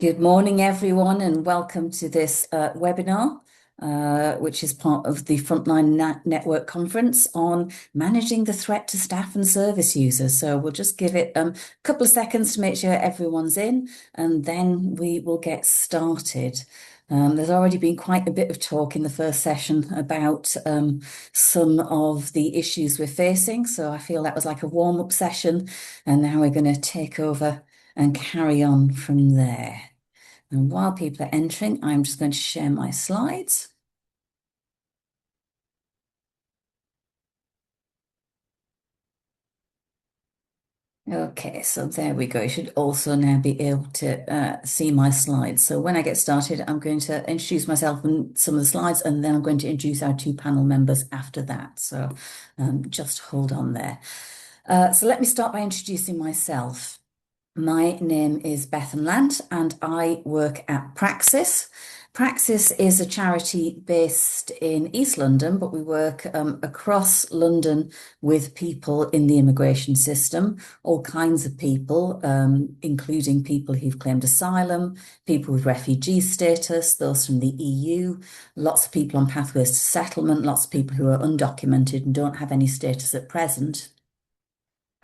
Good morning, everyone, and welcome to this webinar, which is part of the Frontline Network Conference on managing the threat to staff and service users. So we'll just give it a couple of seconds to make sure everyone's in, and then we will get started. There's already been quite a bit of talk in the first session about some of the issues we're facing. So I feel that was like a warm-up session, and now we're going to take over and carry on from there. And while people are entering, I'm just going to share my slides. Okay, so there we go. You should also now be able to see my slides. So when I get started, I'm going to introduce myself and some of the slides, and then I'm going to introduce our two panel members after that. So just hold on there. So let me start by introducing myself. My name is Bethan Lant, and I work at Praxis. Praxis is a charity based in East London, but we work across London with people in the immigration system, all kinds of people, including people who've claimed asylum, people with refugee status, those from the EU, lots of people on pathways to settlement, lots of people who are undocumented and don't have any status at present.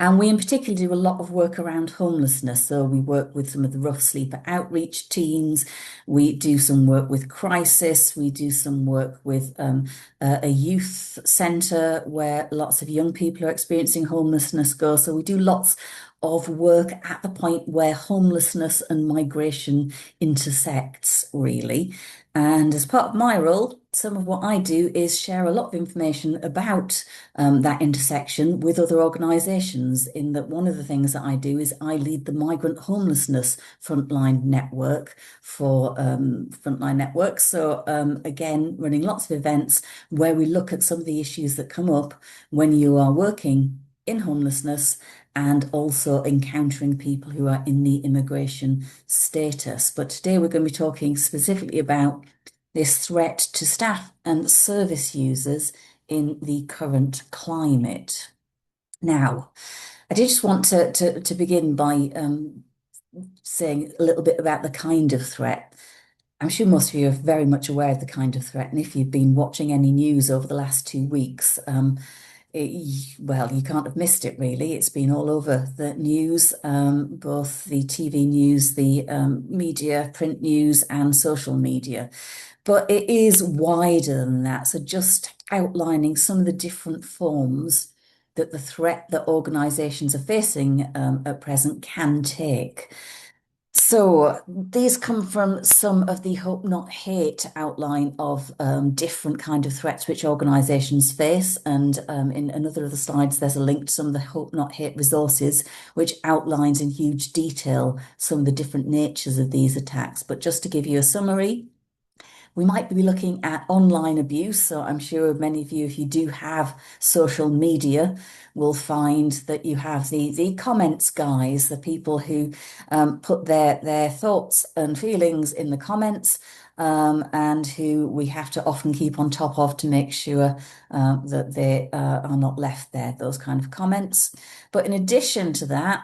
And we in particular do a lot of work around homelessness. So we work with some of the rough sleeper outreach teams. We do some work with crisis. We do some work with a youth centre where lots of young people are experiencing homelessness go. So we do lots of work at the point where homelessness and migration intersects, really. And as part of my role, some of what I do is share a lot of information about that intersection with other organisations. In that, one of the things that I do is I lead the migrant homelessness frontline network for Frontline Network. So again, running lots of events where we look at some of the issues that come up when you are working in homelessness and also encountering people who are in the immigration status. But today we're going to be talking specifically about this threat to staff and service users in the current climate. Now, I did just want to begin by saying a little bit about the kind of threat. I'm sure most of you are very much aware of the kind of threat, and if you've been watching any news over the last 2 weeks, well, you can't have missed it, really. It's been all over the news, both the TV news, the media, print news, and social media. But it is wider than that. So just outlining some of the different forms that the threat that organisations are facing at present can take. So these come from some of the Hope Not Hate outline of different kind of threats which organisations face. And in another of the slides, there's a link to some of the Hope Not Hate resources, which outlines in huge detail some of the different natures of these attacks. But just to give you a summary, we might be looking at online abuse. So I'm sure many of you, if you do have social media, will find that you have the comments guys, the people who put their thoughts and feelings in the comments, and who we have to often keep on top of to make sure that they are not left there, those kind of comments. But in addition to that,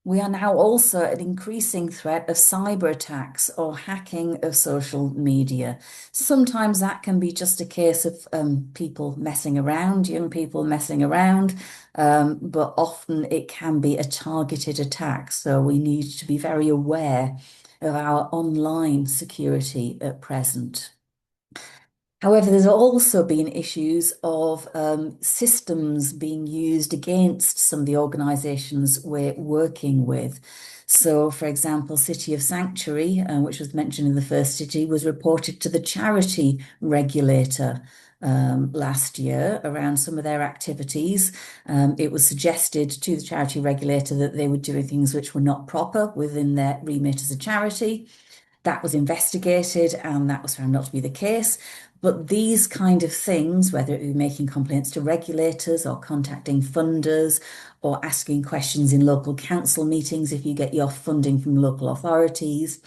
we are now also at an increasing threat of cyber attacks or hacking of social media. Sometimes that can be just a case of people messing around, young people messing around, but often it can be a targeted attack. So we need to be very aware of our online security at present. However, there's also been issues of systems being used against some of the organisations we're working with. So, for example, City of Sanctuary, which was mentioned in the first city, was reported to the charity regulator last year around some of their activities. It was suggested to the charity regulator that they were doing things which were not proper within their remit as a charity. That was investigated and that was found not to be the case. But these kind of things, whether it be making complaints to regulators or contacting funders or asking questions in local council meetings if you get your funding from local authorities,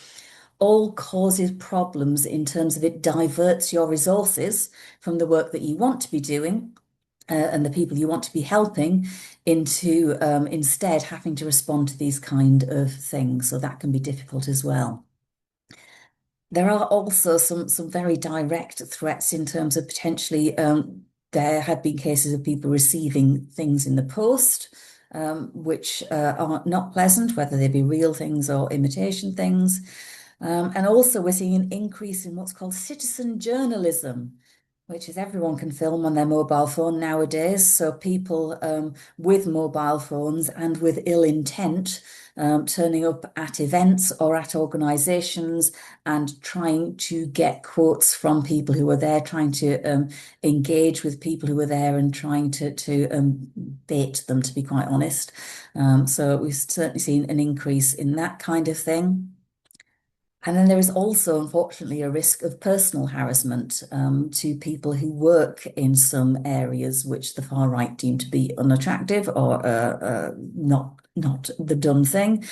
all causes problems in terms of it diverts your resources from the work that you want to be doing and the people you want to be helping into instead having to respond to these kind of things. So that can be difficult as well. There are also some very direct threats in terms of potentially there have been cases of people receiving things in the post, which are not pleasant, whether they be real things or imitation things. And also we're seeing an increase in what's called citizen journalism, which is everyone can film on their mobile phone nowadays. So people with mobile phones and with ill intent turning up at events or at organizations and trying to get quotes from people who were there, trying to engage with people who were there and trying to bait them, to be quite honest. So we've certainly seen an increase in that kind of thing. And then there is also, unfortunately, a risk of personal harassment to people who work in some areas which the far right deem to be unattractive or not the done thing,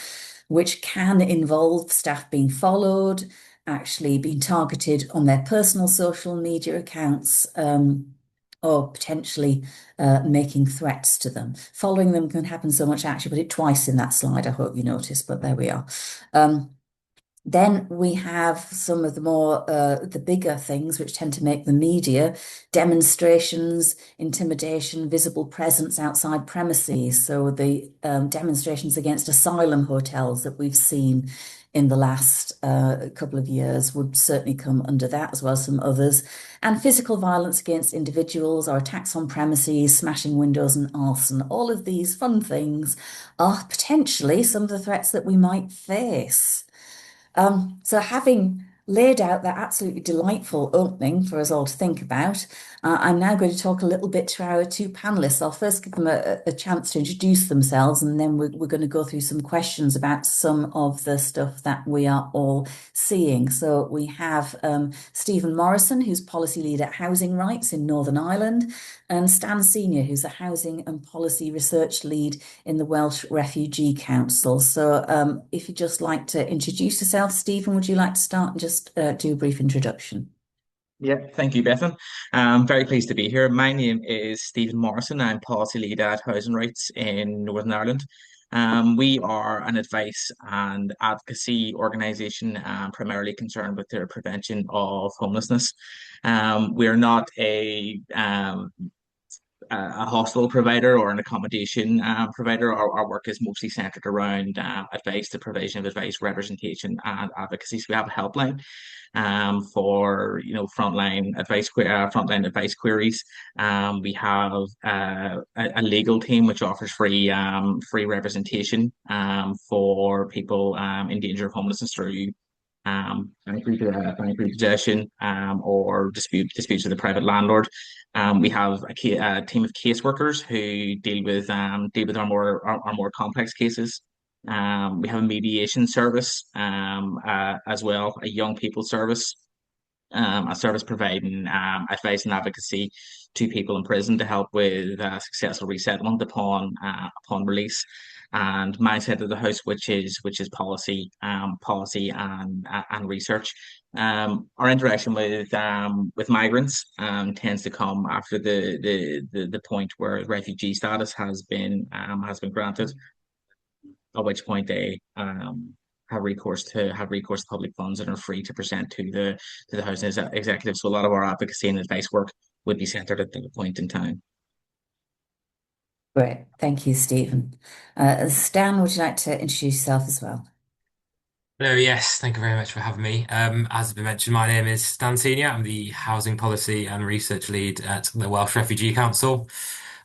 which can involve staff being followed, actually being targeted on their personal social media accounts, or potentially making threats to them. Following them can happen so much. I actually put it twice in that slide. I hope you noticed, but there we are. Then we have some of the more the bigger things which tend to make the media: demonstrations, intimidation, visible presence outside premises. So the demonstrations against asylum hotels that we've seen in the last couple of years would certainly come under that, as well as some others. And physical violence against individuals or attacks on premises, smashing windows and arson. All of these fun things are potentially some of the threats that we might face. So having laid out that absolutely delightful opening for us all to think about, I'm now going to talk a little bit to our two panelists. I'll first give them a chance to introduce themselves, and then we're going to go through some questions about some of the stuff that we are all seeing. So we have Stephen Morrison, who's policy lead at Housing Rights in Northern Ireland, and Stan Senior, who's the housing and policy research lead in the Welsh Refugee Council. So if you'd just like to introduce yourself, Stephen, would you like to start and just do a brief introduction? Yeah, thank you, Bethan. I'm very pleased to be here. My name is Stephen Morrison. I'm policy lead at Housing Rights in Northern Ireland. We are an advice and advocacy organisation primarily concerned with the prevention of homelessness. We are not a hospital provider or an accommodation provider. Our work is mostly centered around advice, the provision of advice, representation, and advocacy. So we have a helpline for frontline advice queries. We have a legal team which offers free representation for people in danger of homelessness through bank repossession or disputes with a private landlord. We have a team of caseworkers who deal with our more complex cases. We have a mediation service as well, a young people service, a service providing advice and advocacy to people in prison to help with successful resettlement upon release, and my side of the house, which is policy and research. Our interaction with migrants tends to come after the point where refugee status has been granted, at which point they have recourse to public funds and are free to present to the housing executive. So a lot of our advocacy and advice work would be centered at that point in time. Great. Thank you, Stephen. Stan, would you like to introduce yourself as well? Hello, yes, thank you very much for having me. As has been mentioned, my name is Stan Senior. I'm the Housing Policy and Research Lead at the Welsh Refugee Council.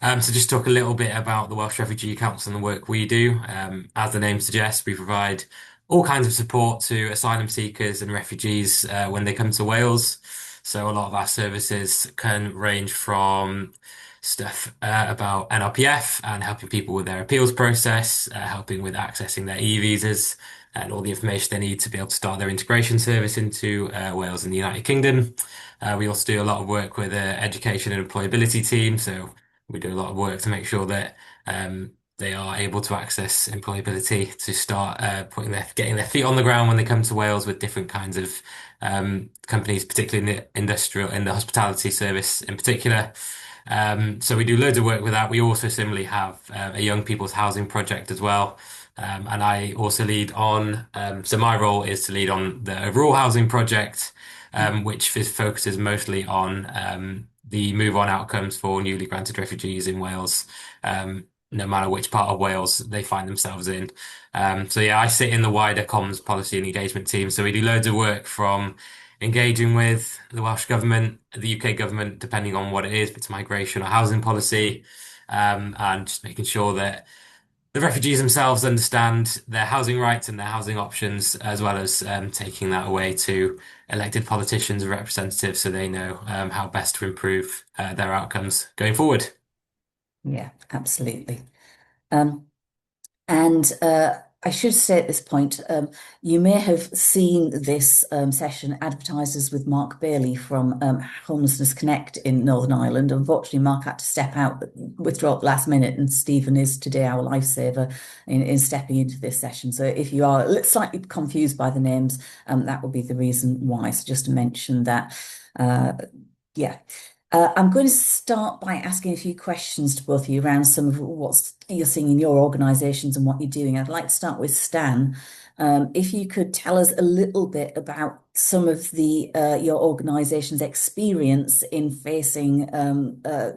So just talk a little bit about the Welsh Refugee Council and the work we do. As the name suggests, we provide all kinds of support to asylum seekers and refugees when they come to Wales. So a lot of our services can range from stuff about NRPF and helping people with their appeals process, helping with accessing their e-visas and all the information they need to be able to start their integration service into Wales and the United Kingdom. We also do a lot of work with the education and employability team. So we do a lot of work to make sure that they are able to access employability to start getting their feet on the ground when they come to Wales with different kinds of companies, particularly in in the hospitality service in particular. So we do loads of work with that. We also similarly have a young people's housing project as well. And I also lead on, so my role is to lead on the overall housing project, which focuses mostly on the move on outcomes for newly granted refugees in Wales, no matter which part of Wales they find themselves in. So yeah, I sit in the wider comms policy and engagement team. So we do loads of work from engaging with the Welsh government, the UK government, depending on what it is, if it's migration or housing policy, and just making sure that the refugees themselves understand their housing rights and their housing options, as well as taking that away to elected politicians and representatives so they know how best to improve their outcomes going forward. Yeah, absolutely. Um, And I should say at this point, you may have seen this session advertised as with Mark Bailey from Homelessness Connect in Northern Ireland. Unfortunately, Mark had to step out, withdraw at the last minute, and Stephen is today our lifesaver in stepping into this session. So if you are slightly confused by the names, that will be the reason why. So just to mention that. Uh, yeah. I'm going to start by asking a few questions to both of you around some of what you're seeing in your organisations and what you're doing. I'd like to start with Stan. If you could tell us a little bit about some of the your organisation's experience in facing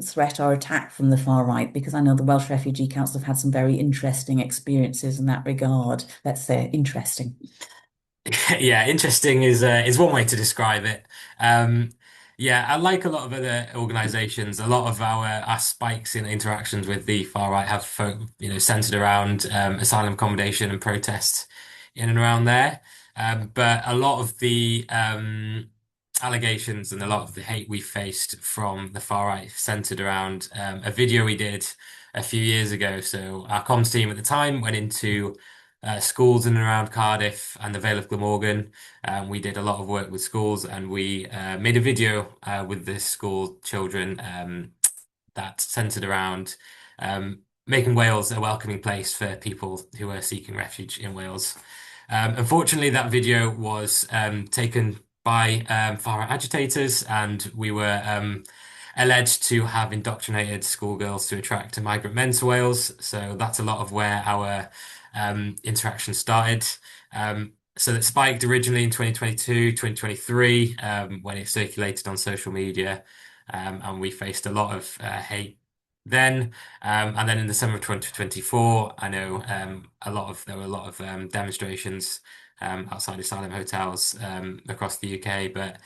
threat or attack from the far right, because I know the Welsh Refugee Council have had some very interesting experiences in that regard. Let's say interesting. Yeah, interesting is one way to describe it. Um, yeah, unlike a lot of other organisations, a lot of our spikes in interactions with the far right have centred around asylum accommodation and protests in and around there. But a lot of the allegations and a lot of the hate we faced from the far right centred around a video we did a few years ago. So our comms team at the time went into schools in and around Cardiff and the Vale of Glamorgan. We did a lot of work with schools and we made a video with the school children that centered around making Wales a welcoming place for people who are seeking refuge in Wales. Unfortunately, that video was taken by far-right agitators, and we were alleged to have indoctrinated schoolgirls to attract migrant men to Wales. So that's a lot of where our interaction started. So that spiked originally in 2022, 2023, when it circulated on social media, and we faced a lot of hate then. And then in the summer of 2024, I know there were a lot of demonstrations outside asylum hotels across the UK. But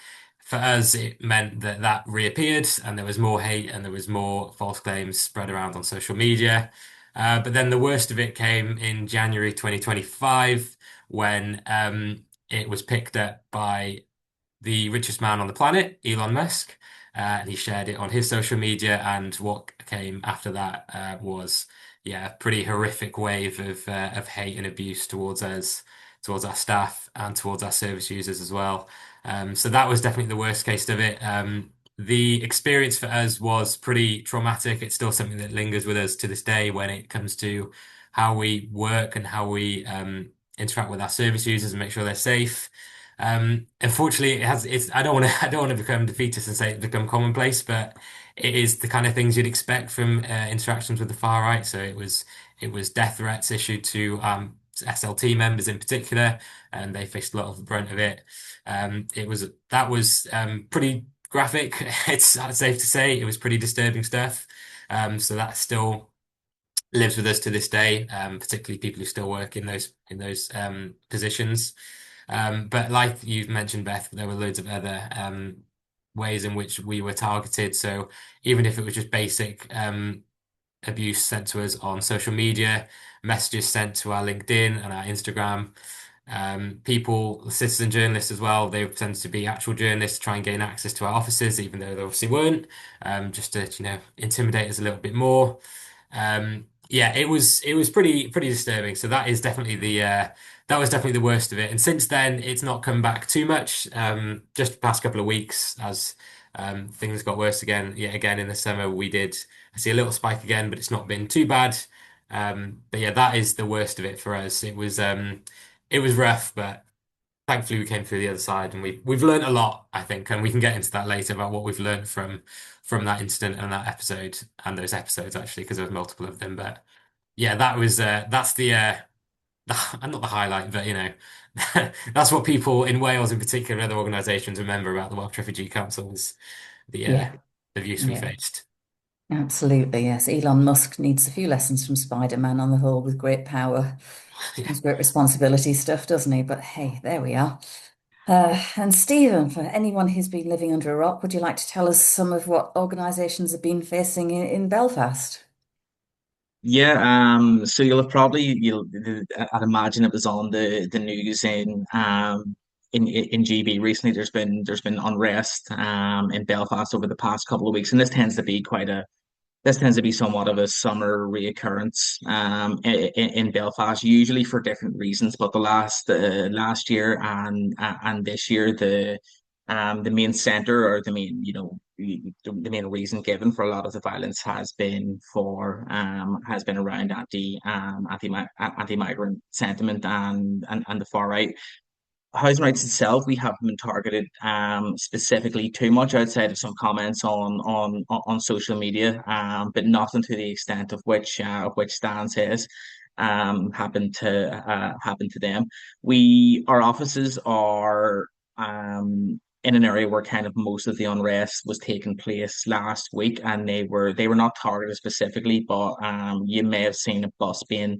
for us, it meant that that reappeared and there was more hate and there was more false claims spread around on social media. But then the worst of it came in January 2025 when it was picked up by the richest man on the planet, Elon Musk, and he shared it on his social media. And what came after that was, yeah, a pretty horrific wave of hate and abuse towards us, towards our staff, and towards our service users as well. So that was definitely the worst case of it. The experience for us was pretty traumatic. It's still something that lingers with us to this day when it comes to how we work and how we interact with our service users and make sure they're safe. Unfortunately, I don't want to, I don't want to become defeatist and say it's become commonplace, but it is the kind of things you'd expect from interactions with the far right. So it was death threats issued to SLT members in particular, and they faced a lot of the brunt of it. That was pretty graphic. It's safe to say it was pretty disturbing stuff. So that still lives with us to this day, particularly people who still work in those positions. But like you've mentioned, Beth, there were loads of other ways in which we were targeted. So even if it was just basic abuse sent to us on social media, messages sent to our LinkedIn and our Instagram, people, citizen journalists as well, they tend to be actual journalists try and gain access to our offices, even though they obviously weren't, just to, intimidate us a little bit more. Yeah, it was pretty disturbing. So that was definitely the worst of it. And since then, it's not come back too much. Just the past couple of weeks, as things got worse again. Yet again in the summer, I see a little spike again, but it's not been too bad. But yeah, that is the worst of it for us. It was rough, but thankfully we came through the other side, and we've learned a lot, I think, and we can get into that later about what we've learned from that incident and that episode and those episodes actually, because there was multiple of them. But yeah, that's the not the highlight, but that's what people in Wales in particular and other organisations remember about the Welsh Refugee Council is the uh, Yeah, the abuse we yeah, faced. absolutely. Yes, Elon Musk needs a few lessons from Spider-Man on the whole. With great power Yeah. comes great responsibility stuff, doesn't he? But hey, there we are. And Stephen, for anyone who's been living under a rock, would you like to tell us some of what organisations have been facing in Belfast? Yeah, so I'd imagine it was on the news in GB recently. There's been unrest in Belfast over the past couple of weeks, and this tends to be somewhat of a summer reoccurrence in Belfast, usually for different reasons. But the last year and this year, the main center, or the main the main reason given for a lot of the violence has been around anti-migrant sentiment and the far right. Housing rights itself, we haven't been targeted specifically too much outside of some comments on social media, but nothing to the extent of which Stan says happened to them. Our offices are in an area where kind of most of the unrest was taking place last week, and they were not targeted specifically, but you may have seen a bus being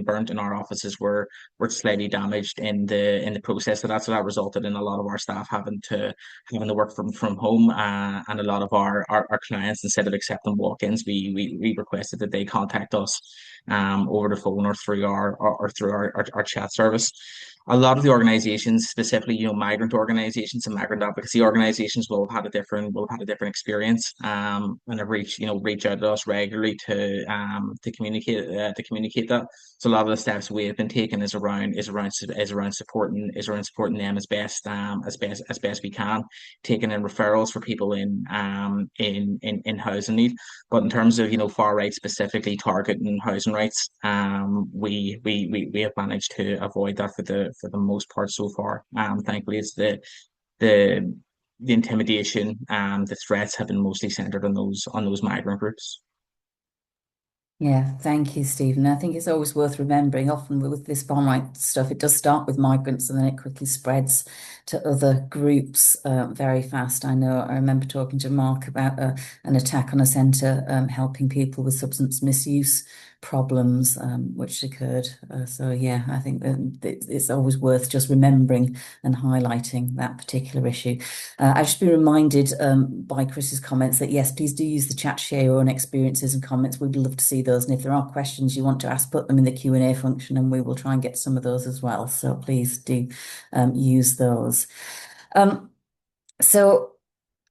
burnt, and our offices were slightly damaged in the process of that. So that resulted in a lot of our staff having to work from home, and a lot of our clients, instead of accepting walk-ins, we requested that they contact us over the phone or through our chat service. A lot of the organizations, specifically, migrant organizations and migrant advocacy organizations, will have had a different experience, and have reach out to us regularly to communicate that. So a lot of the steps we have been taking is around supporting them as best we can, taking in referrals for people in housing need. But in terms of far right specifically targeting housing rights, we have managed to avoid that for the most part so far. Thankfully, it's the the intimidation, the threats have been mostly centered on those migrant groups. Yeah, thank you, Stephen. I think it's always worth remembering, often with this bomb right stuff, it does start with migrants and then it quickly spreads to other groups very fast. I remember talking to Mark about an attack on a centre helping people with substance misuse problems, which occurred. So, yeah, I think that it's always worth just remembering and highlighting that particular issue. I've just been reminded by Chris's comments that yes, please do use the chat to share your own experiences and comments. We'd love to see those. And if there are questions you want to ask, put them in the Q&A function and we will try and get some of those as well. So please do use those. Um, so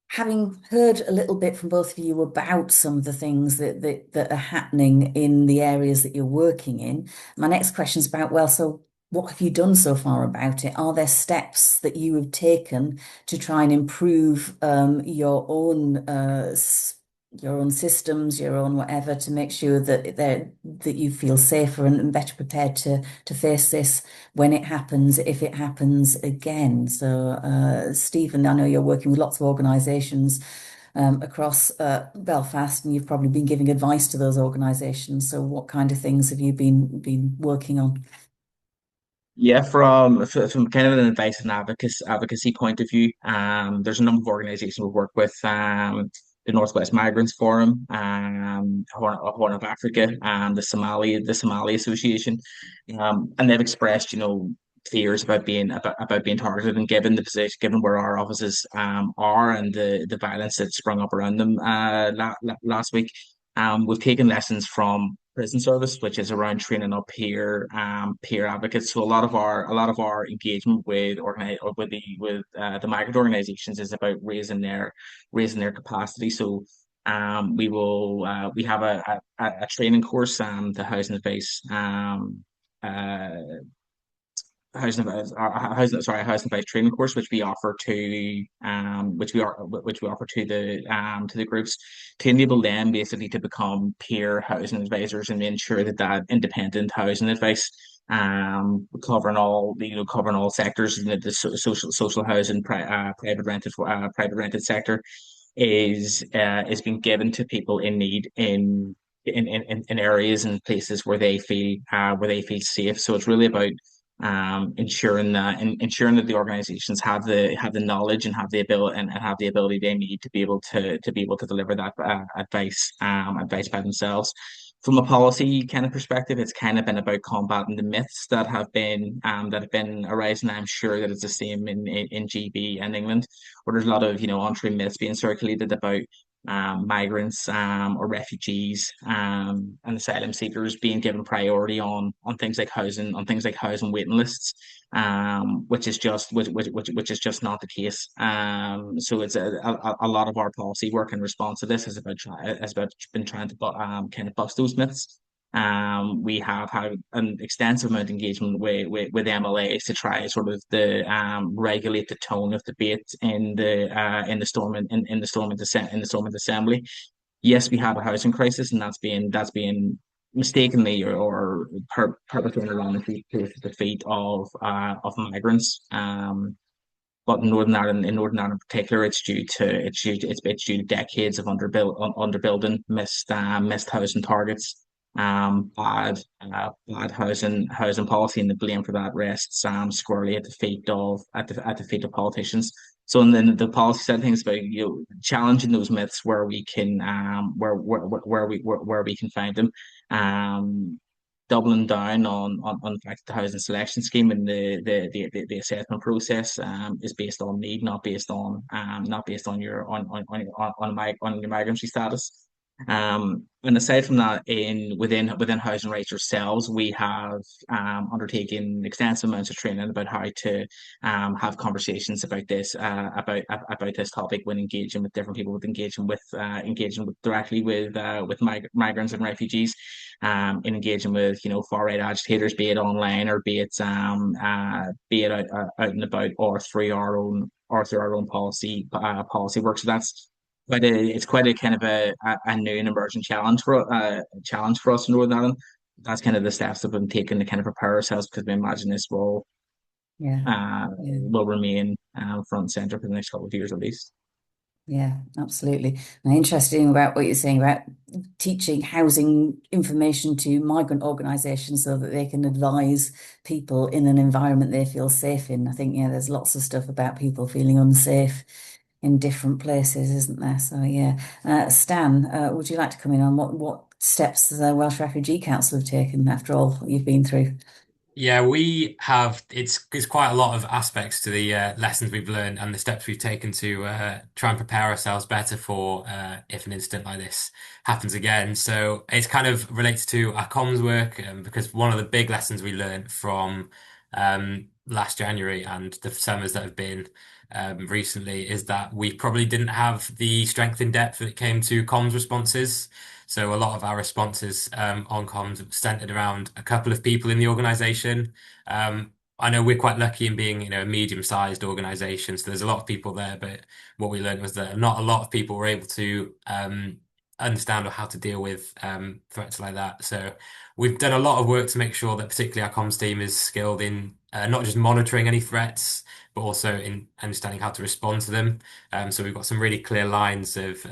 having heard a little bit from both of you about some of the things that are happening in the areas that you're working in, my next question is about, well, so what have you done so far about it? Are there steps that you have taken to try and improve your own systems, your own whatever, to make sure that you feel safer and better prepared to face this when it happens, if it happens again? So, Stephen, I know you're working with lots of organisations across Belfast, and you've probably been giving advice to those organisations. So, what kind of things have you been working on? Yeah, from kind of an advice and advocacy point of view, there's a number of organisations we work with, the Northwest Migrants Forum, Horn of Africa, and the Somali Association, and they've expressed, fears about being targeted, and given the position, given where our offices are, and the violence that sprung up around them last week. We've taken lessons from prison service, which is around training up peer advocates. So a lot of our engagement with the migrant organizations is about raising their capacity. So we have a training course, the housing advice uh, housing advice training course, which we offer to the groups, to enable them basically to become peer housing advisors and ensure that independent housing advice, covering all sectors in the social housing, private rented sector, is being given to people in need in areas and places where they feel safe. So it's really about ensuring that the organizations have the knowledge and have the ability and have the ability they need to be able to deliver that advice by themselves. From a policy kind of perspective, it's kind of been about combating the myths that have been arising. I'm sure that it's the same in GB and England, where there's a lot of untrue myths being circulated about migrants or refugees and asylum seekers being given priority on things like housing waiting lists, which is just not the case. So it's a lot of our policy work in response to this has about been trying to kind of bust those myths. We have had an extensive amount of engagement with MLAs to try sort of the regulate the tone of debate in the Stormont Assembly. Yes, we have a housing crisis, and that's being mistakenly or perpetrated around the feet of migrants. But in Northern Ireland in particular, it's due to decades of underbuilding, missed housing targets, bad housing policy, and the blame for that rests squarely at the feet of politicians. So, and then the policy side of things about challenging those myths where we can where we can find them, um, doubling down on the fact that the housing selection scheme and the assessment process is based on need, not based on on your migrancy status. And aside from that, within housing rights ourselves, we have undertaken extensive amounts of training about how to have conversations about this topic when engaging with different people, with engaging with directly with migrants and refugees, in engaging with far right agitators, be it online or be it out and about or through our own policy work. So that's it's quite a kind of a new and emerging challenge for us in Northern Ireland. That's kind of the steps that we've been taking to kind of prepare ourselves, because we imagine this Yeah. Yeah. will remain front and center for the next couple of years at least. Yeah, absolutely. And interesting about what you're saying about teaching housing information to migrant organisations so that they can advise people in an environment they feel safe in. I think, yeah, there's lots of stuff about people feeling unsafe in different places, isn't there? So, yeah. Stan, would you like to come in on what steps the Welsh Refugee Council have taken after all you've been through? Yeah, we have. It's quite a lot of aspects to the lessons we've learned and the steps we've taken to try and prepare ourselves better for if an incident like this happens again. So it's kind of relates to our comms work, because one of the big lessons we learned from last January and the summers that have been recently is that we probably didn't have the strength in depth when it came to comms responses. So a lot of our responses on comms centered around a couple of people in the organization. I know we're quite lucky in being, a medium-sized organization, so there's a lot of people there, but what we learned was that not a lot of people were able to understand or how to deal with threats like that. So we've done a lot of work to make sure that particularly our comms team is skilled in not just monitoring any threats, but also in understanding how to respond to them. So we've got some really clear lines of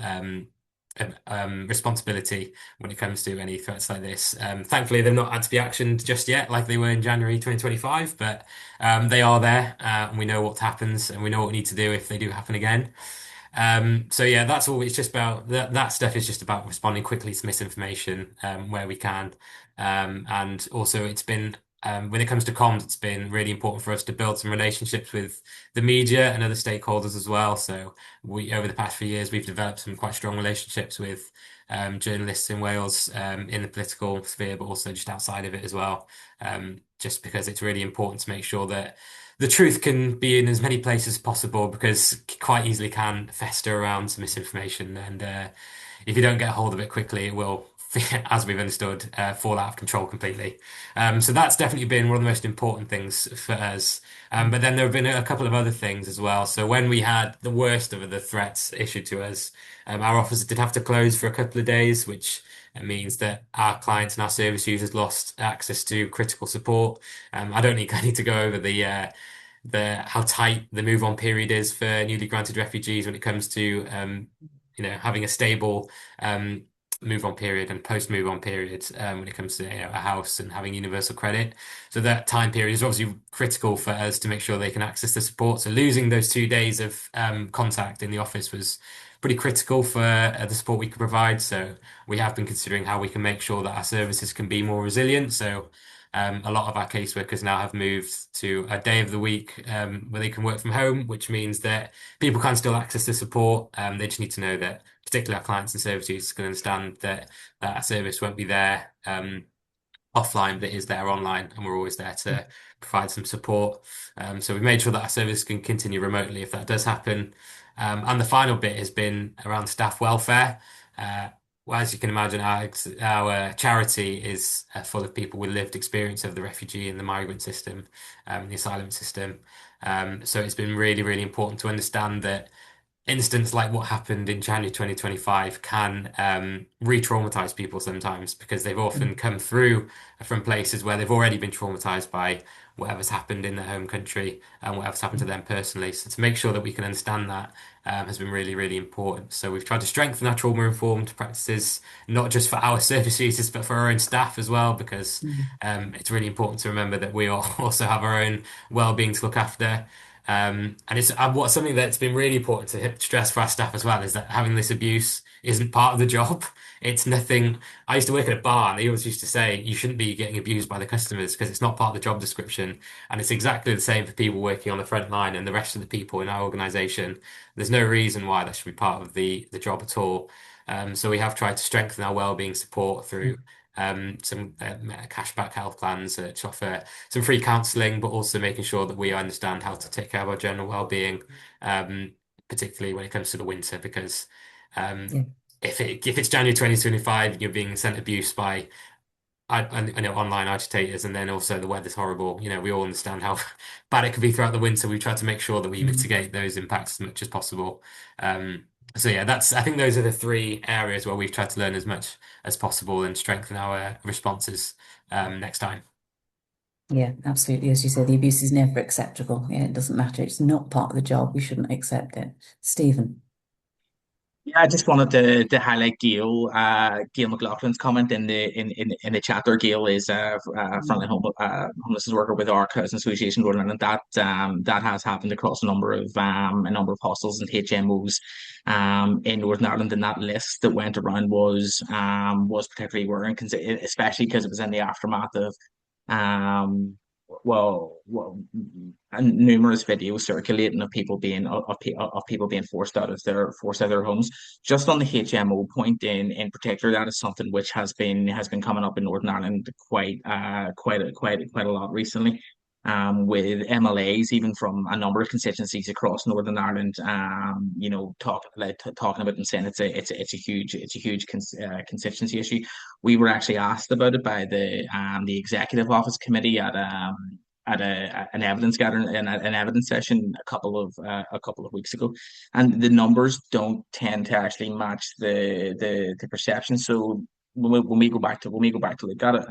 responsibility when it comes to any threats like this. Thankfully, they've not had to be actioned just yet, like they were in January 2025, but they are there, and we know what happens, and we know what we need to do if they do happen again. So yeah, that's all. It's just about that stuff is just about responding quickly to misinformation where we can, and also it's been. When it comes to comms, it's been really important for us to build some relationships with the media and other stakeholders as well. So over the past few years, we've developed some quite strong relationships with journalists in Wales, in the political sphere, but also just outside of it as well. Just because it's really important to make sure that the truth can be in as many places as possible, because quite easily can fester around some misinformation, and if you don't get a hold of it quickly, it will, as we've understood, fall out of control completely. So that's definitely been one of the most important things for us. But then there have been a couple of other things as well. So when we had the worst of the threats issued to us, our office did have to close for a couple of days, which means that our clients and our service users lost access to critical support. I need to go over the how tight the move on period is for newly granted refugees when it comes to having a stable move on period and post move on period when it comes to a house and having universal credit. So that time period is obviously critical for us to make sure they can access the support. So losing those 2 days of contact in the office was pretty critical for the support we could provide. So we have been considering how we can make sure that our services can be more resilient. So a lot of our caseworkers now have moved to a day of the week where they can work from home, which means that people can still access the support. They just need to know that, particularly our clients and service users, can understand that our service won't be there offline, but it is there online, and we're always there to provide some support. So we've made sure that our service can continue remotely if that does happen. And the final bit has been around staff welfare. Well, as you can imagine, our charity is full of people with lived experience of the refugee and the migrant system, the asylum system. So it's been really, really important to understand that instance like what happened in January 2025 can re-traumatize people sometimes because they've often come through from places where they've already been traumatized by whatever's happened in their home country and whatever's happened to them personally. So to make sure that we can understand that has been really, really important. So we've tried to strengthen our trauma-informed practices, not just for our service users, but for our own staff as well, because it's really important to remember that we all also have our own well-being to look after. And it's what's something that's been really important to stress for our staff as well is that having this abuse isn't part of the job. It's nothing. I used to work at a bar, and they always used to say you shouldn't be getting abused by the customers because it's not part of the job description. And it's exactly the same for people working on the front line and the rest of the people in our organisation. There's no reason why that should be part of the job at all. So we have tried to strengthen our wellbeing support through some cashback health plans which offer some free counselling, but also making sure that we understand how to take care of our general well-being, particularly when it comes to the winter, because Yeah. if it's January 2025 and you're being sent abuse by I know online agitators, and then also the weather's horrible. We all understand how bad it could be throughout the winter. We try to make sure that we mitigate those impacts as much as possible. So yeah, I think those are the three areas where we've tried to learn as much as possible and strengthen our responses next time. Yeah, absolutely. As you say, the abuse is never acceptable. Yeah, it doesn't matter. It's not part of the job. We shouldn't accept it. Stephen. Yeah, I just wanted to highlight Gail McLaughlin's comment in the chat there. Gail is frontline homelessness worker with our Housing Association Northern Ireland. That has happened across a number of hostels and HMOs in Northern Ireland. And that list that went around was particularly worrying, especially because it was in the aftermath of um and numerous videos circulating of people being forced out of their homes. Just on the HMO point in particular, that is something which has been coming up in Northern Ireland quite a lot recently. With MLAs, even from a number of constituencies across Northern Ireland, talking about and saying it's a huge constituency issue. We were actually asked about it by the executive office committee an evidence gathering and an evidence session a couple of weeks ago, and the numbers don't tend to actually match the perception. So when we go back to look at it,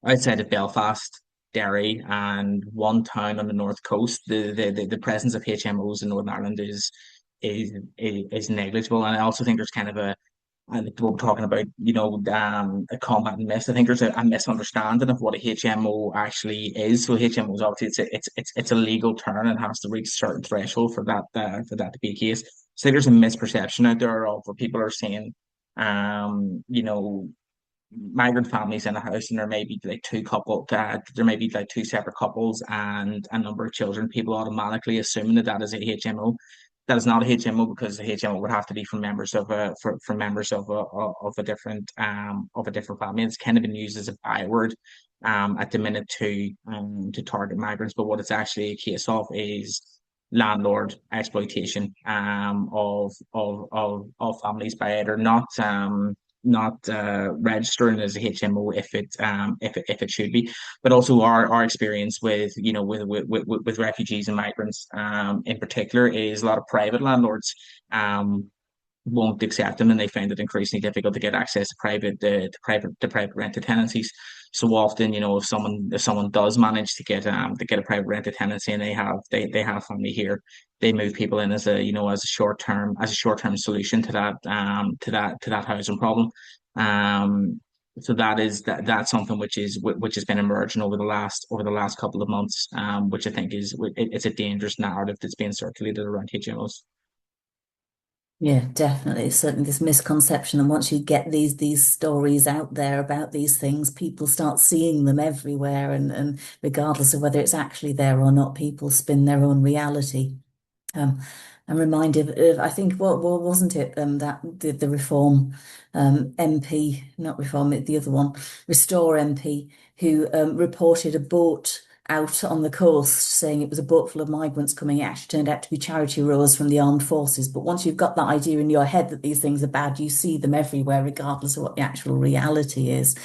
outside of Belfast, Derry, and one town on the north coast, the presence of HMOs in Northern Ireland is negligible. And I also think there's kind of and we're talking about, a combat and myth. I think there's a misunderstanding of what a HMO actually is. So HMO is obviously it's a legal term and has to reach a certain threshold for that to be a case. So there's a misperception out there of what people are saying. Migrant families in a house, and there may be like there may be like two separate couples and a number of children. People automatically assuming that is a HMO. That is not a HMO, because the HMO would have to be from members of a different family. It's kind of been used as a byword at the minute to target migrants, but what it's actually a case of is landlord exploitation of families by either not registering as a HMO if it should be, but also our experience with refugees and migrants in particular is a lot of private landlords won't accept them, and they find it increasingly difficult to get access to private rented tenancies. So often, if someone does manage to get a private rented tenancy and they have family here, they move people in as a as a short term solution to that housing problem. Um, so that's something which has been emerging over the last couple of months, which I think it's a dangerous narrative that's being circulated around HMOs. Yeah, definitely. Certainly this misconception. And once you get these stories out there about these things, people start seeing them everywhere. And regardless of whether it's actually there or not, people spin their own reality. Um, I'm reminded of, I think, what wasn't it? That the Reform MP, not Reform, the other one, Restore MP, who reported a boat out on the coast saying it was a boat full of migrants coming. It actually turned out to be charity rowers from the armed forces. But once you've got that idea in your head that these things are bad, you see them everywhere, regardless of what the actual reality is.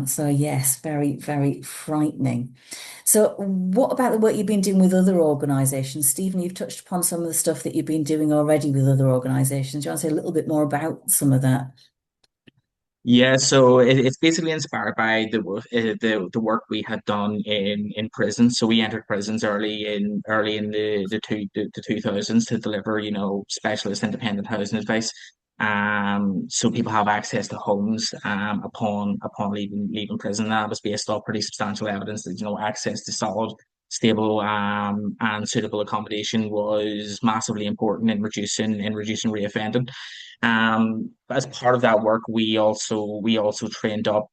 So yes, very, very frightening. So what about the work you've been doing with other organisations? Stephen, you've touched upon some of the stuff that you've been doing already with other organisations. Do you want to say a little bit more about some of that? Yeah, so it's basically inspired by the work we had done in prison. So we entered prisons early in the 2000s to deliver, specialist independent housing advice. So people have access to homes upon leaving prison. That was based on pretty substantial evidence that access to solid, stable and suitable accommodation was massively important in reducing reoffending. As part of that work, we also trained up.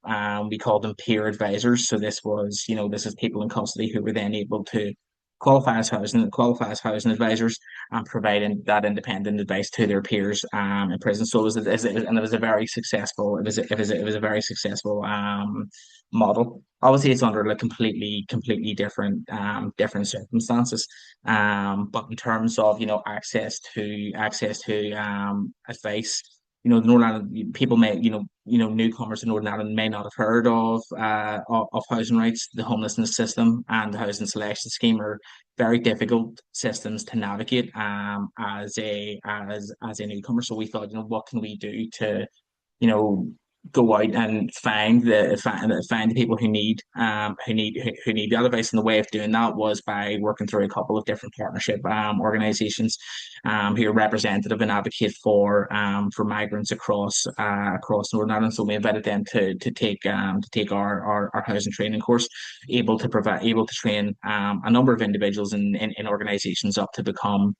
We called them peer advisors. So this is people in custody who were then able to qualify as housing advisors and providing that independent advice to their peers in prison. So it was a very successful it was a very successful model. Obviously, it's under like completely different circumstances. But in terms of access to advice, the Northern Ireland people may newcomers to Northern Ireland may not have heard of housing rights. The homelessness system and the housing selection scheme are very difficult systems to navigate as a newcomer. So we thought, what can we do to you know go out and find the people who need the advice. And the way of doing that was by working through a couple of different partnership organizations who are representative and advocate for migrants across Northern Ireland. So we invited them to take our housing training course, able to train a number of individuals in organizations up to become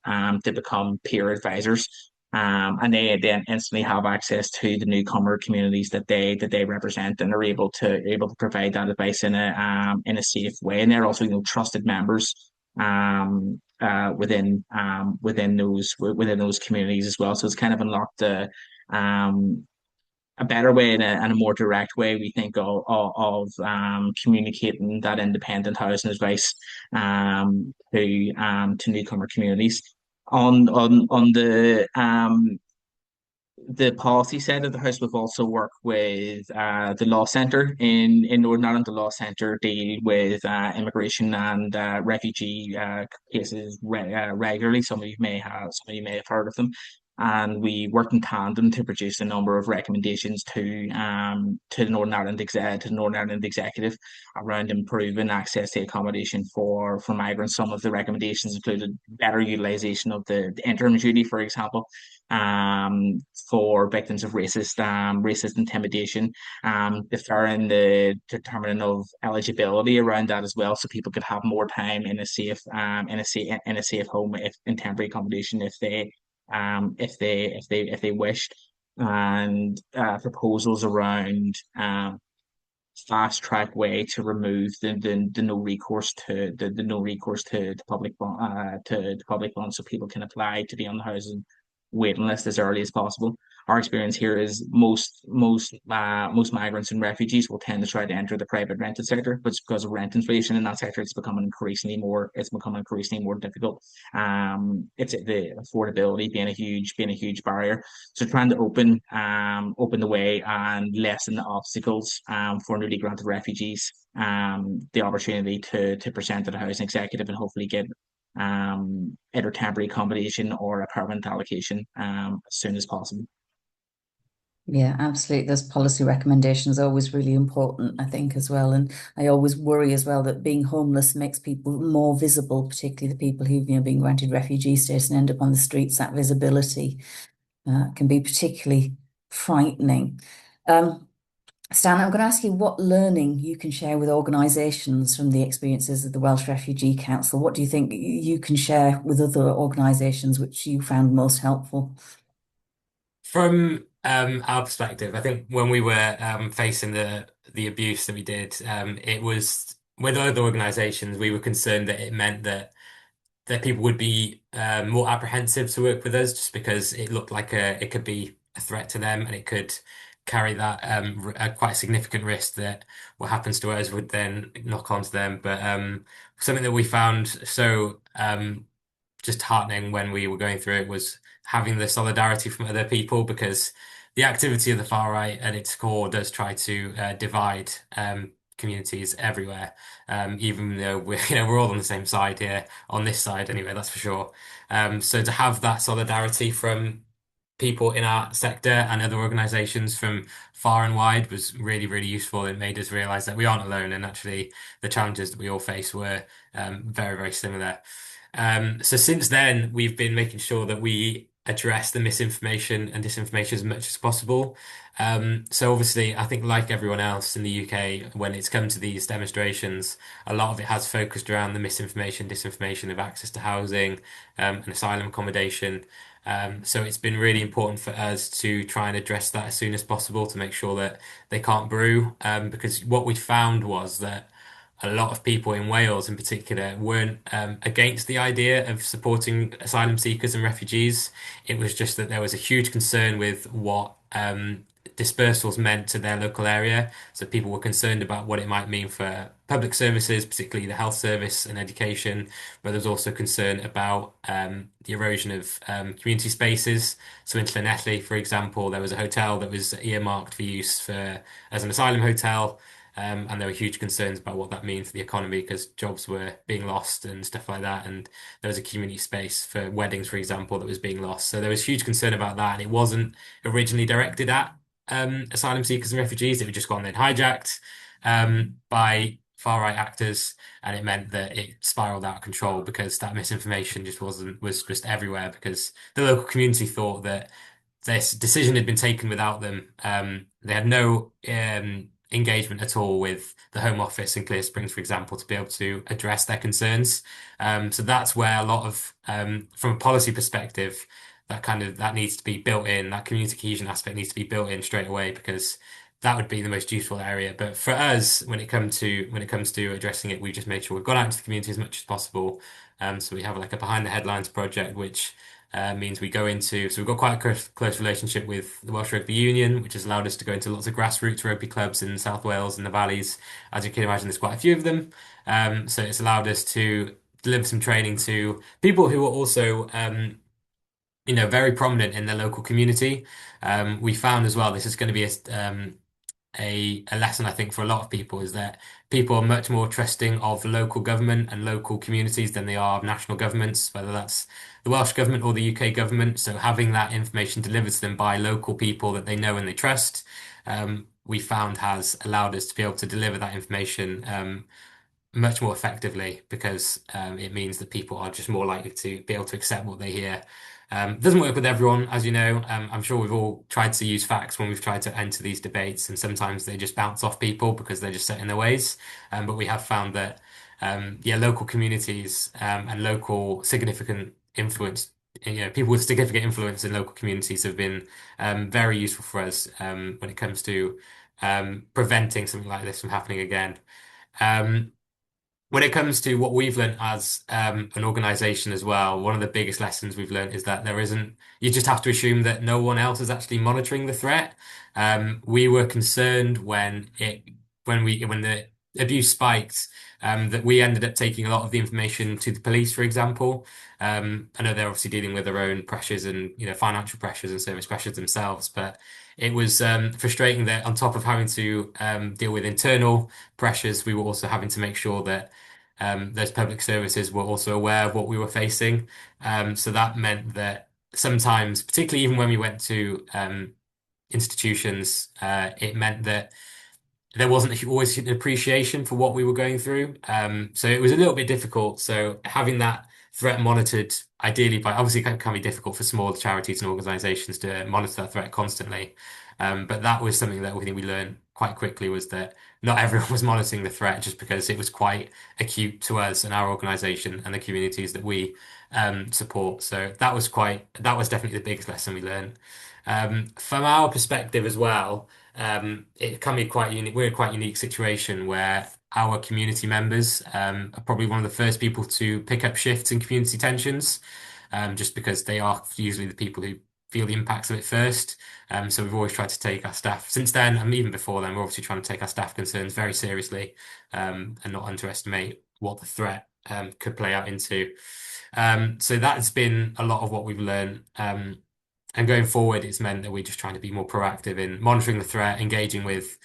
peer advisors, and they then instantly have access to the newcomer communities that they represent, and are able to provide that advice in a safe way. And they're also trusted members within those communities as well. So it's kind of unlocked a better way and a more direct way, we think, of communicating that independent housing advice to newcomer communities. On the policy side of the house, we've also worked with the Law Centre in Northern Ireland. The Law Centre deal with immigration and refugee cases regularly. Some of you may have heard of them. And we worked in tandem to produce a number of recommendations to the Northern Ireland Executive around improving access to accommodation for migrants. Some of the recommendations included better utilisation of the interim duty, for example, for victims of racist intimidation, deferring the determining of eligibility around that as well, so people could have more time in a safe home, if in temporary accommodation, if they wished. And proposals around fast track way to remove the no recourse to the no recourse to public to public funds, so people can apply to be on the housing waiting list as early as possible. Our experience here is most migrants and refugees will tend to try to enter the private rented sector, but it's because of rent inflation in that sector, it's becoming increasingly more difficult. It's the affordability being a huge barrier. So trying to open the way and lessen the obstacles for newly granted refugees the opportunity to present to the housing executive and hopefully get either temporary accommodation or a permanent allocation as soon as possible. Yeah, absolutely. Those policy recommendations are always really important, I think, as well. And I always worry as well that being homeless makes people more visible, particularly the people who've, been granted refugee status and end up on the streets. That visibility can be particularly frightening. Um, Stan, I'm going to ask you what learning you can share with organisations from the experiences of the Welsh Refugee Council. What do you think you can share with other organisations which you found most helpful? From our perspective, I think when we were facing the abuse that we did, it was with other organisations, we were concerned that it meant that people would be more apprehensive to work with us just because it looked like it could be a threat to them and it could carry that a quite significant risk that what happens to us would then knock onto them. But something that we found so just heartening when we were going through it was having the solidarity from other people because the activity of the far right at its core does try to divide communities everywhere. Even though we're we're all on the same side here, on this side anyway, that's for sure. So to have that solidarity from people in our sector and other organizations from far and wide was really, really useful. It made us realize that we aren't alone and actually the challenges that we all face were very, very similar. So since then, we've been making sure that we address the misinformation and disinformation as much as possible. So obviously, I think like everyone else in the UK, when it's come to these demonstrations, a lot of it has focused around the misinformation, disinformation of access to housing, and asylum accommodation. So it's been really important for us to try and address that as soon as possible to make sure that they can't brew. Because what we found was that a lot of people in Wales in particular weren't against the idea of supporting asylum seekers and refugees. It was just that there was a huge concern with what dispersals meant to their local area. So people were concerned about what it might mean for public services, particularly the health service and education. But there was also concern about the erosion of community spaces. So in Llanelli, for example, there was a hotel that was earmarked for use for as an asylum hotel. And there were huge concerns about what that means for the economy because jobs were being lost and stuff like that. And there was a community space for weddings, for example, that was being lost. So there was huge concern about that. And it wasn't originally directed at asylum seekers and refugees. It had just gone then hijacked by far right actors. And it meant that it spiraled out of control because that misinformation just was just everywhere because the local community thought that this decision had been taken without them. They had no engagement at all with the Home Office in Clear Springs, for example, to be able to address their concerns. So that's where a lot of, from a policy perspective, that needs to be built in. That community cohesion aspect needs to be built in straight away because that would be the most useful area. But for us, when it comes to addressing it, we just made sure we've gone out into the community as much as possible. So we have like a behind the headlines project, which means we go into, so we've got quite a close relationship with the Welsh Rugby Union, which has allowed us to go into lots of grassroots rugby clubs in South Wales and the valleys. As you can imagine, there's quite a few of them. So it's allowed us to deliver some training to people who are also, very prominent in their local community. We found as well, this is going to be a lesson I think for a lot of people is that people are much more trusting of local government and local communities than they are of national governments, whether that's the Welsh government or the UK government. So having that information delivered to them by local people that they know and they trust, we found has allowed us to be able to deliver that information much more effectively because it means that people are just more likely to be able to accept what they hear. It doesn't work with everyone, as you know. I'm sure we've all tried to use facts when we've tried to enter these debates, and sometimes they just bounce off people because they're just set in their ways. But we have found that, yeah, local communities and local significant influence, people with significant influence in local communities have been very useful for us when it comes to preventing something like this from happening again. Um, when it comes to what we've learned as an organization as well, one of the biggest lessons we've learned is that you just have to assume that no one else is actually monitoring the threat. We were concerned when the abuse spiked, that we ended up taking a lot of the information to the police, for example. I know they're obviously dealing with their own pressures and, financial pressures and service pressures themselves, but it was frustrating that on top of having to deal with internal pressures, we were also having to make sure that those public services were also aware of what we were facing. So that meant that sometimes, particularly even when we went to institutions, it meant that there wasn't always an appreciation for what we were going through. So it was a little bit difficult. So having that threat monitored, ideally by obviously it can be difficult for small charities and organizations to monitor that threat constantly. But that was something that I think we learned quite quickly was that not everyone was monitoring the threat just because it was quite acute to us and our organization and the communities that we support. So that was definitely the biggest lesson we learned. From our perspective as well, it can be quite unique. We're in a quite unique situation where our community members are probably one of the first people to pick up shifts in community tensions, just because they are usually the people who feel the impacts of it first. So we've always tried to take our staff, since then, and even before then, we're obviously trying to take our staff concerns very seriously, and not underestimate what the threat could play out into. So that's been a lot of what we've learned. And going forward, it's meant that we're just trying to be more proactive in monitoring the threat, engaging with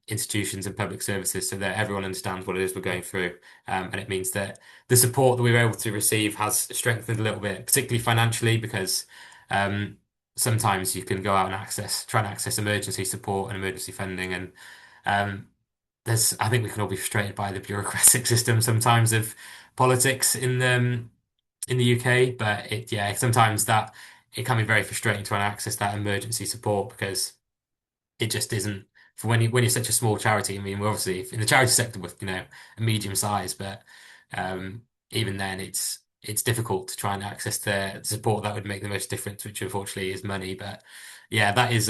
institutions and public services so that everyone understands what it is we're going through. And it means that the support that we were able to receive has strengthened a little bit, particularly financially, because sometimes you can go out and try and access emergency support and emergency funding. And I think we can all be frustrated by the bureaucratic system sometimes of politics in the UK, but yeah, sometimes that it can be very frustrating trying to access that emergency support because it just isn't for when you're such a small charity. I mean, we're obviously in the charity sector with a medium size, but even then, it's difficult to try and access the support that would make the most difference, which unfortunately is money. But yeah, that is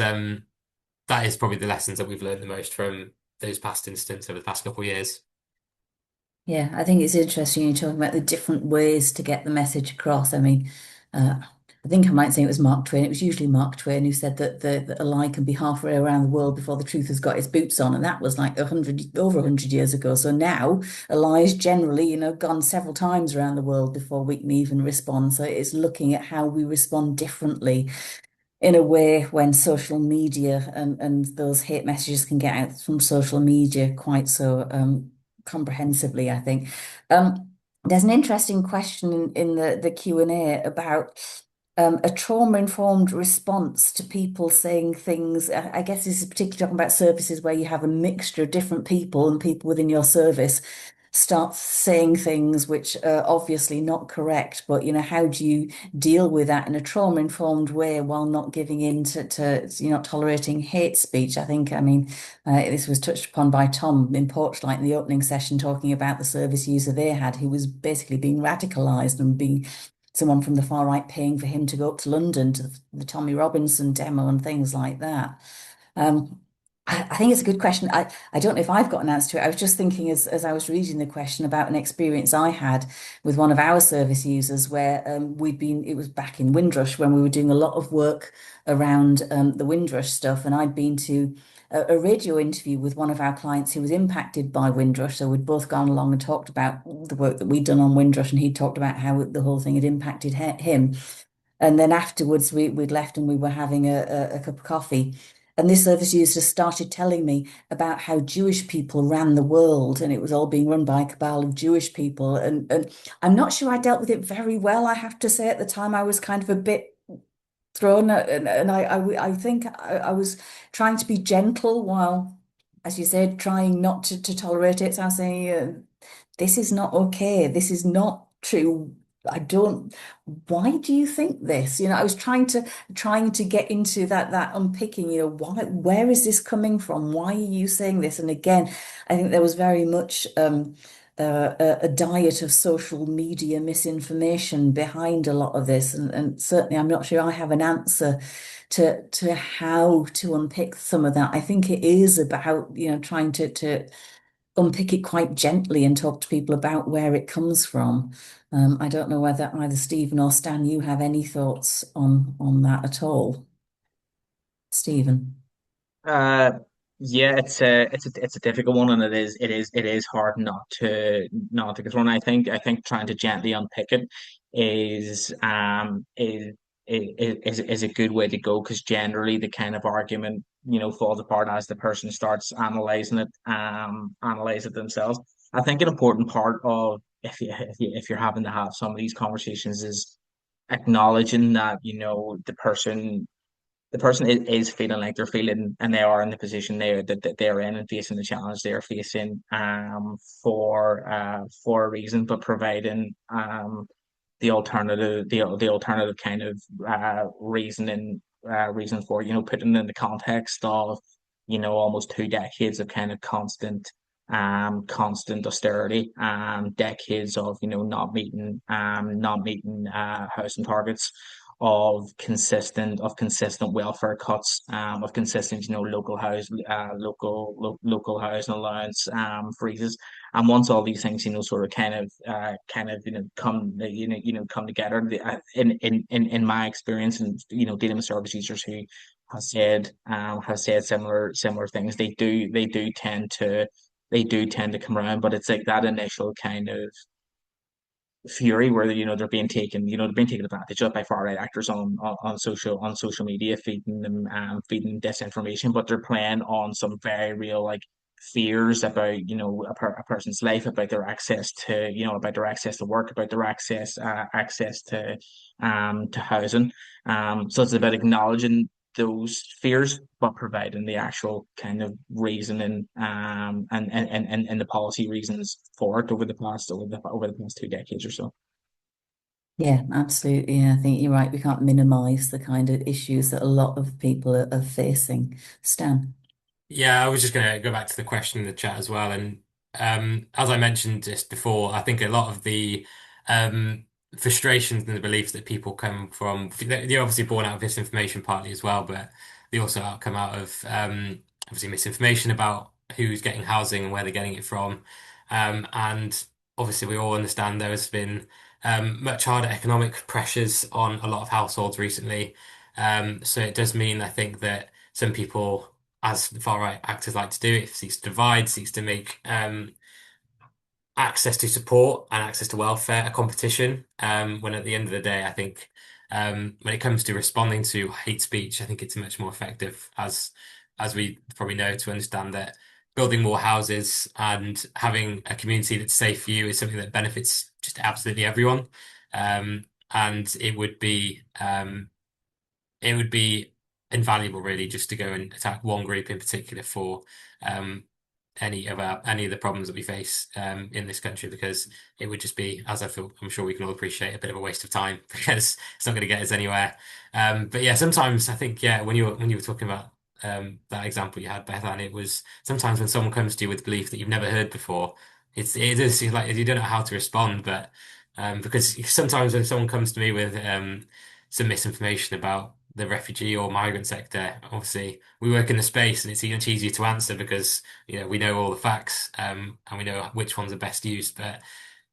probably the lessons that we've learned the most from those past incidents over the past couple of years. Yeah, I think it's interesting you're talking about the different ways to get the message across. I mean, I think I might say it was Mark Twain. It was usually Mark Twain who said that a lie can be halfway around the world before the truth has got its boots on, and that was like over 100 years ago. So now a lie is generally, gone several times around the world before we can even respond. So it's looking at how we respond differently in a way when social media and those hate messages can get out from social media quite so comprehensively, I think. There's an interesting question in the Q&A about a trauma-informed response to people saying things. I guess this is particularly talking about services where you have a mixture of different people and people within your service start saying things which are obviously not correct, but how do you deal with that in a trauma-informed way while not giving in to not tolerating hate speech? I mean, this was touched upon by Tom in Porchlight in the opening session, talking about the service user they had who was basically being radicalized and being someone from the far right paying for him to go up to London to the Tommy Robinson demo and things like that. Um, I think it's a good question. I don't know if I've got an answer to it. I was just thinking as I was reading the question about an experience I had with one of our service users where it was back in Windrush when we were doing a lot of work around the Windrush stuff. And I'd been to a radio interview with one of our clients who was impacted by Windrush. So we'd both gone along and talked about the work that we'd done on Windrush, and he talked about how the whole thing had impacted him. And then afterwards, we'd left and we were having a cup of coffee. And this service user started telling me about how Jewish people ran the world, and it was all being run by a cabal of Jewish people. And I'm not sure I dealt with it very well, I have to say. At the time, I was kind of a bit thrown, and I think I was trying to be gentle while, as you said, trying not to tolerate it. So I was saying, this is not okay. This is not true. I don't, why do you think this? I was trying to get into that unpicking, where is this coming from? Why are you saying this? And again, I think there was very much a diet of social media misinformation behind a lot of this. And certainly I'm not sure I have an answer to how to unpick some of that. I think it is about, trying to unpick it quite gently and talk to people about where it comes from. I don't know whether either Stephen or Stan, you have any thoughts on that at all. Stephen. Uh, yeah, it's a difficult one, and it is hard not to get thrown. I think trying to gently unpick it is is a good way to go, because generally the kind of argument falls apart as the person starts analyze it themselves. I think an important part of if you're having to have some of these conversations is acknowledging that the person is feeling like they're feeling, and they are in the position that they're in and facing the challenge they're facing, for a reason, but providing the alternative kind of reason for, putting in the context of, almost 2 decades of kind of constant austerity, decades of, not meeting housing targets, of consistent welfare cuts, of consistent, local housing allowance freezes. And once all these things, sort of come together, in my experience, and dealing with service users who have said similar things, they do tend to come around. But it's like that initial kind of fury where, they're being taken advantage of by far right actors on social media, feeding disinformation. But they're playing on some very real, like, fears about, a person's life, about their access to work, about their access to housing. So it's about acknowledging those fears, but providing the actual kind of reasoning, and the policy reasons for it over the past 2 decades or so. Yeah, absolutely. Yeah, I think you're right. We can't minimize the kind of issues that a lot of people are facing. Stan. Yeah, I was just going to go back to the question in the chat as well. And as I mentioned just before, I think a lot of the um, frustrations and the beliefs that people come from, they're obviously born out of misinformation partly as well, but they also come out of obviously misinformation about who's getting housing and where they're getting it from. And obviously, we all understand there has been much harder economic pressures on a lot of households recently. So it does mean, I think, that some people, as the far right actors like to do, it seeks to divide, seeks to make access to support and access to welfare a competition. When at the end of the day, I think when it comes to responding to hate speech, I think it's much more effective, as we probably know, to understand that building more houses and having a community that's safe for you is something that benefits just absolutely everyone. And it would be invaluable, really, just to go and attack one group in particular for um, any of the problems that we face in this country, because it would just be, as I'm sure we can all appreciate, a bit of a waste of time because it's not going to get us anywhere. But yeah, sometimes I think, yeah, when you were talking about that example you had, Beth, and it was sometimes when someone comes to you with belief that you've never heard before, it is like you don't know how to respond, but because sometimes when someone comes to me with some misinformation about the refugee or migrant sector, obviously we work in the space and it's much easier to answer because we know all the facts, and we know which ones are best used. But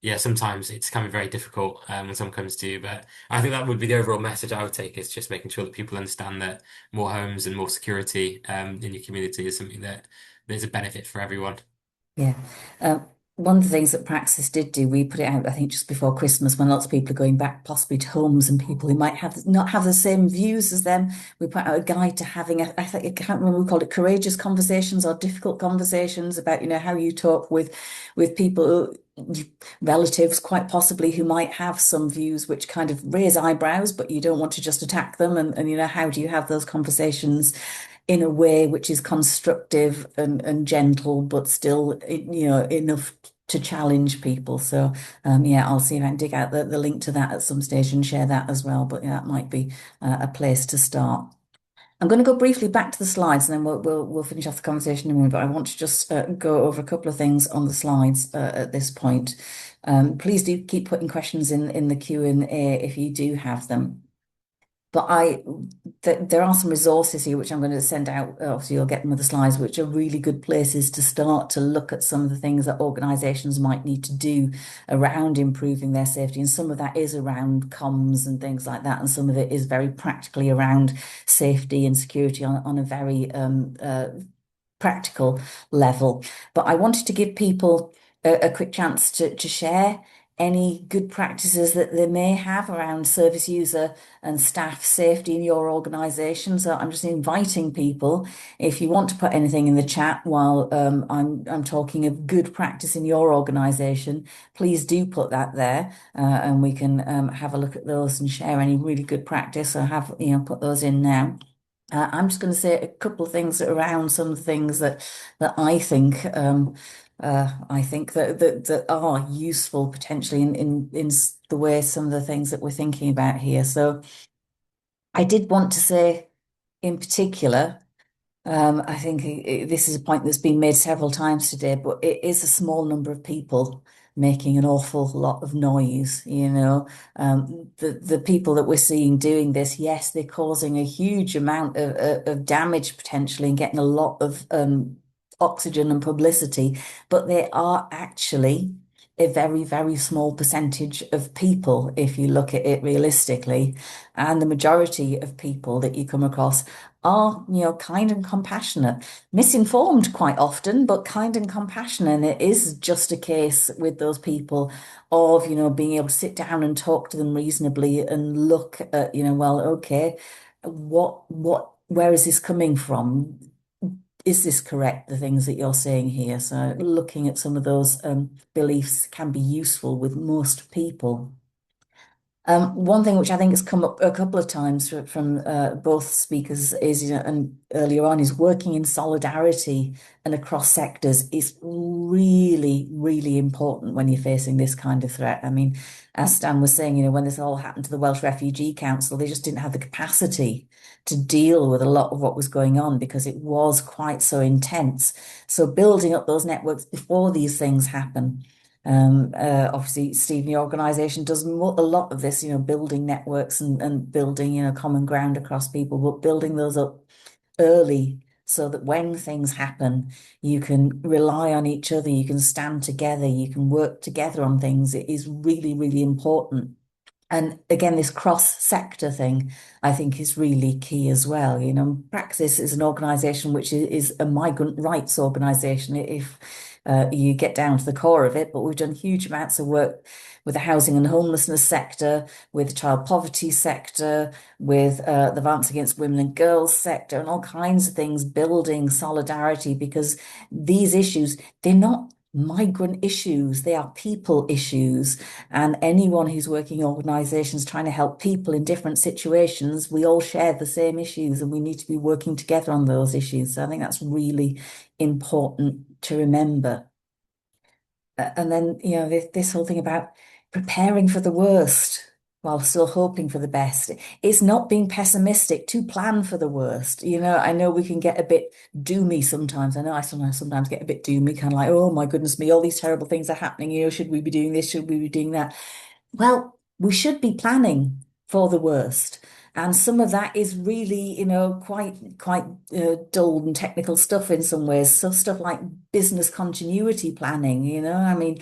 yeah, sometimes it's kind of very difficult when someone comes to you. But I think that would be the overall message I would take, is just making sure that people understand that more homes and more security in your community is something that there's a benefit for everyone. Yeah. Um, One of the things that Praxis did do, we put it out, I think, just before Christmas, when lots of people are going back possibly to homes and people who might have not have the same views as them. We put out a guide to having I think, I can't remember, we called it courageous conversations or difficult conversations about, how you talk with people, relatives, quite possibly, who might have some views which kind of raise eyebrows, but you don't want to just attack them. And how do you have those conversations in a way which is constructive and gentle, but still, enough to challenge people. So, yeah, I'll see if I can dig out the link to that at some stage and share that as well. But yeah, that might be a place to start. I'm going to go briefly back to the slides, and then we'll finish off the conversation in a minute. But I want to just go over a couple of things on the slides at this point. Please do keep putting questions in the Q&A if you do have them. But there are some resources here which I'm going to send out. Obviously, you'll get them with the slides, which are really good places to start to look at some of the things that organisations might need to do around improving their safety. And some of that is around comms and things like that. And some of it is very practically around safety and security on a very practical level. But I wanted to give people a quick chance to share any good practices that they may have around service user and staff safety in your organization. So I'm just inviting people, if you want to put anything in the chat while I'm talking of good practice in your organization, please do put that there, and we can have a look at those and share any really good practice. So have put those in now. I'm just going to say a couple of things around some things that I think that are useful potentially in the way some of the things that we're thinking about here. So I did want to say in particular. I think this is a point that's been made several times today, but it is a small number of people making an awful lot of noise, you know. The people that we're seeing doing this, yes, they're causing a huge amount of damage potentially and getting a lot of oxygen and publicity, but they are actually a very, very small percentage of people if you look at it realistically. And the majority of people that you come across are, kind and compassionate, misinformed quite often, but kind and compassionate. And it is just a case with those people of, being able to sit down and talk to them reasonably and look at, well, okay, where is this coming from? Is this correct, the things that you're saying here? So looking at some of those beliefs can be useful with most people. One thing which I think has come up a couple of times from both speakers is, and earlier on, is working in solidarity and across sectors is really, really important when you're facing this kind of threat. I mean, as Stan was saying, when this all happened to the Welsh Refugee Council, they just didn't have the capacity to deal with a lot of what was going on because it was quite so intense. So building up those networks before these things happen. Obviously, Steve, your organization does a lot of this, building networks and building, common ground across people, but building those up early so that when things happen, you can rely on each other, you can stand together, you can work together on things. It is really, really important. And again, this cross-sector thing, I think, is really key as well. Praxis is an organisation which is a migrant rights organisation, if you get down to the core of it. But we've done huge amounts of work with the housing and homelessness sector, with the child poverty sector, with the violence against women and girls sector, and all kinds of things, building solidarity because these issues, they're not migrant issues, they are people issues. And anyone who's working in organizations trying to help people in different situations, we all share the same issues and we need to be working together on those issues. So I think that's really important to remember. And then, this whole thing about preparing for the worst while still hoping for the best. It's not being pessimistic to plan for the worst. I know we can get a bit doomy sometimes. I know I sometimes get a bit doomy, kind of like, oh my goodness me, all these terrible things are happening. Should we be doing this? Should we be doing that? Well, we should be planning for the worst. And some of that is really, quite dull and technical stuff in some ways. So stuff like business continuity planning, I mean,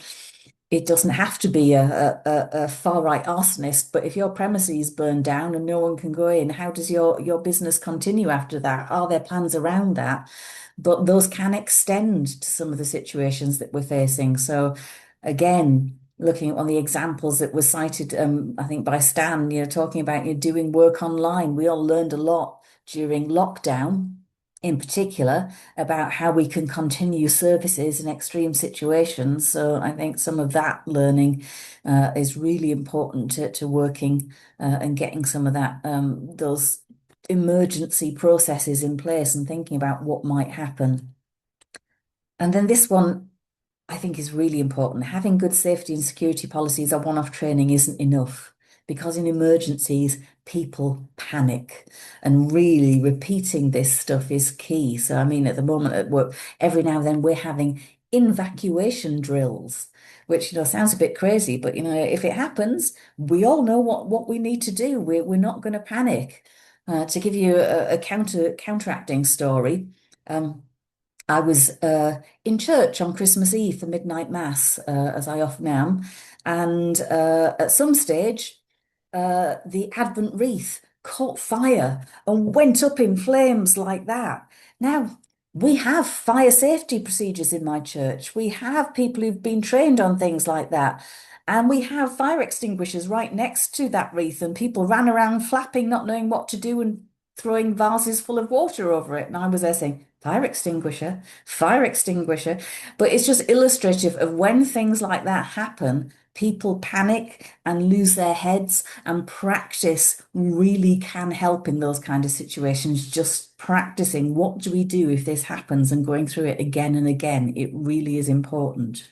it doesn't have to be a far right arsonist, but if your premises burn down and no one can go in, how does your business continue after that? Are there plans around that? But those can extend to some of the situations that we're facing. So again, looking at one of the examples that was cited, I think by Stan, talking about doing work online. We all learned a lot during lockdown in particular about how we can continue services in extreme situations. So I think some of that learning is really important to working and getting some of that those emergency processes in place and thinking about what might happen. And then this one I think is really important. Having good safety and security policies or one-off training isn't enough because in emergencies, people panic. And really repeating this stuff is key. So, I mean, at the moment at work, every now and then we're having evacuation drills, which, sounds a bit crazy, but, if it happens, we all know what we need to do. We're not going to panic. To give you a counteracting story, I was in church on Christmas Eve for midnight mass, as I often am, and at some stage, the Advent wreath caught fire and went up in flames like that. Now, we have fire safety procedures in my church. We have people who've been trained on things like that. And we have fire extinguishers right next to that wreath, and people ran around flapping, not knowing what to do, and throwing vases full of water over it. And I was there saying, fire extinguisher, fire extinguisher. But it's just illustrative of when things like that happen, people panic and lose their heads, and practice really can help in those kind of situations. Just practicing, what do we do if this happens, and going through it again and again, it really is important.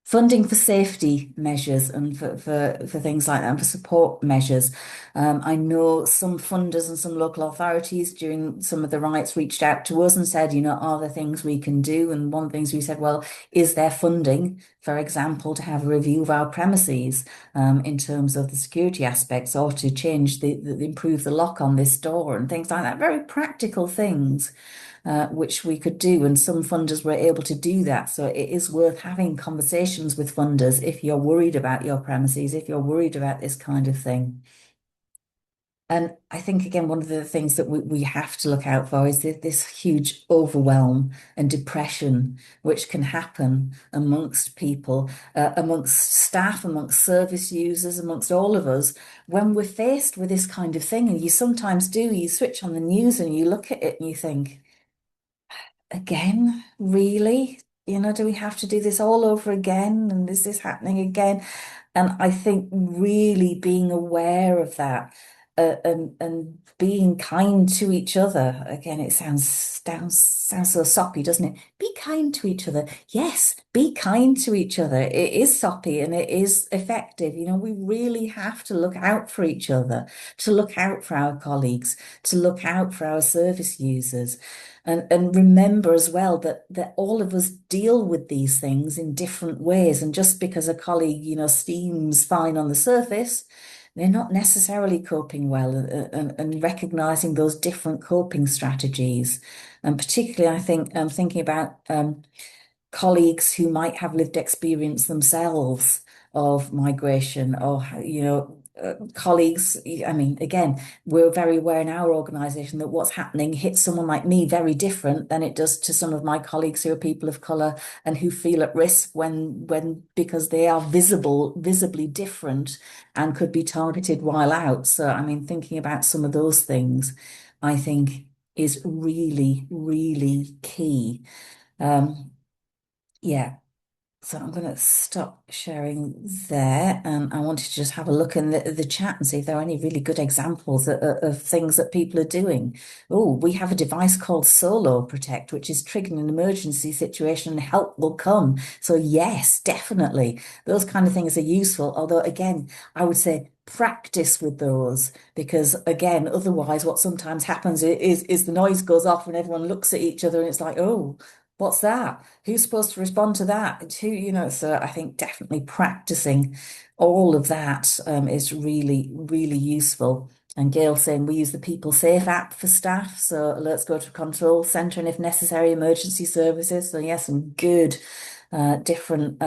Funding for safety measures and for things like that, and for support measures. I know some funders and some local authorities during some of the riots reached out to us and said, are there things we can do? And one of the things we said, well, is there funding, for example, to have a review of our premises in terms of the security aspects, or to change improve the lock on this door and things like that? Very practical things which we could do, and some funders were able to do that. So it is worth having conversations with funders if you're worried about your premises, if you're worried about this kind of thing. And I think, again, one of the things that we have to look out for is this huge overwhelm and depression, which can happen amongst people, amongst staff, amongst service users, amongst all of us, when we're faced with this kind of thing. And you sometimes do, you switch on the news and you look at it and you think, again, really? Do we have to do this all over again? And is this happening again? And I think really being aware of that and being kind to each other. Again, it sounds so soppy, doesn't it? Be kind to each other. Yes, be kind to each other. It is soppy and it is effective. We really have to look out for each other, to look out for our colleagues, to look out for our service users. And remember as well that all of us deal with these things in different ways. And just because a colleague, seems fine on the surface, they're not necessarily coping well, and recognizing those different coping strategies. And particularly, I think, thinking about colleagues who might have lived experience themselves of migration, or colleagues. I mean, again, we're very aware in our organisation that what's happening hits someone like me very different than it does to some of my colleagues who are people of colour and who feel at risk when because they are visibly different and could be targeted while out. So, I mean, thinking about some of those things, I think, is really, really key. Yeah. So I'm going to stop sharing there. I wanted to just have a look in the chat and see if there are any really good examples of things that people are doing. Oh, we have a device called Solo Protect, which is triggering an emergency situation and help will come. So yes, definitely. Those kind of things are useful. Although, again, I would say practice with those, because again, otherwise what sometimes happens is the noise goes off and everyone looks at each other and it's like, oh, what's that? Who's supposed to respond to that? So I think definitely practicing all of that is really, really useful. And Gail saying we use the People Safe app for staff. So alerts go to control centre and if necessary, emergency services. So yes, some good different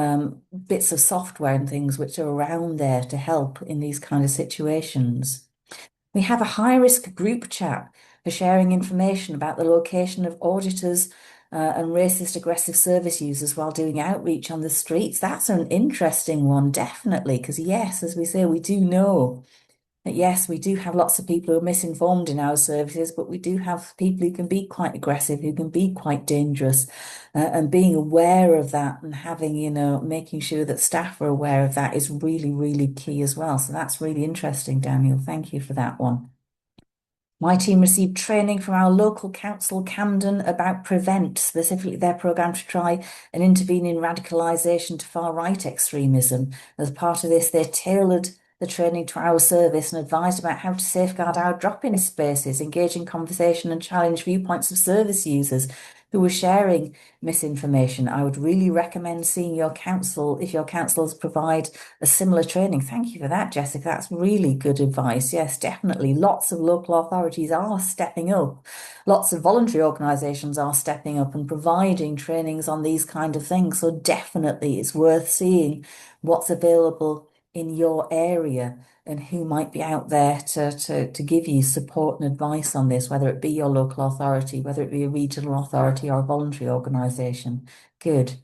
bits of software and things which are around there to help in these kind of situations. We have a high-risk group chat for sharing information about the location of auditors and racist aggressive service users while doing outreach on the streets. That's an interesting one, definitely, because yes, as we say, we do know that yes, we do have lots of people who are misinformed in our services, but we do have people who can be quite aggressive, who can be quite dangerous, and being aware of that and having, making sure that staff are aware of that is really, really key as well. So that's really interesting, Daniel. Thank you for that one. My team received training from our local council, Camden, about Prevent, specifically their programme to try and intervene in radicalisation to far-right extremism. As part of this, they tailored the training to our service and advised about how to safeguard our drop-in spaces, engage in conversation and challenge viewpoints of service users who were sharing misinformation. I would really recommend seeing your council if your councils provide a similar training. Thank you for that, Jessica. That's really good advice. Yes, definitely. Lots of local authorities are stepping up. Lots of voluntary organisations are stepping up and providing trainings on these kind of things. So definitely it's worth seeing what's available in your area and who might be out there to give you support and advice on this, whether it be your local authority, whether it be a regional authority or a voluntary organisation. Good.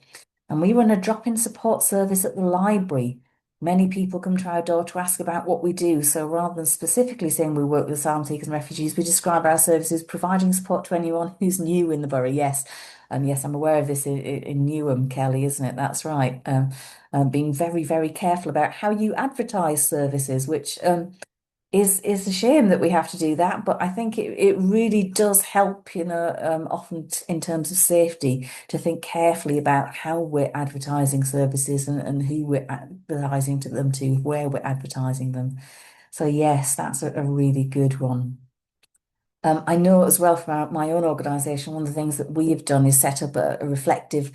And we run a drop-in support service at the library. Many people come to our door to ask about what we do. So rather than specifically saying we work with asylum seekers and refugees, we describe our services providing support to anyone who's new in the borough. Yes, And yes, I'm aware of this in Newham, Kelly, isn't it? That's right. Being very, very careful about how you advertise services, which is a shame that we have to do that, but I think it really does help, often in terms of safety, to think carefully about how we're advertising services and who we're advertising to them to, where we're advertising them. So yes, that's a really good one. I know as well from my own organisation, one of the things that we have done is set up a reflective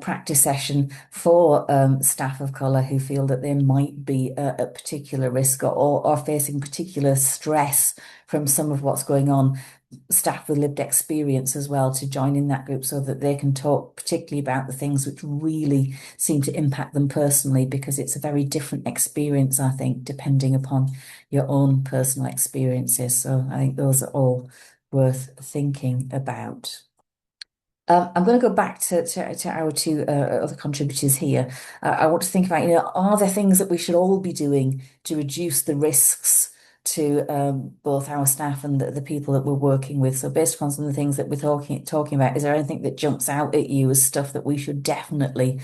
practice session for staff of colour who feel that they might be at particular risk or facing particular stress from some of what's going on. Staff with lived experience as well to join in that group so that they can talk particularly about the things which really seem to impact them personally, because it's a very different experience, I think, depending upon your own personal experiences. So I think those are all worth thinking about. I'm going to go back to our two other contributors here. I want to think about, are there things that we should all be doing to reduce the risks to both our staff and the people that we're working with? So based upon some of the things that we're talking about, is there anything that jumps out at you as stuff that we should definitely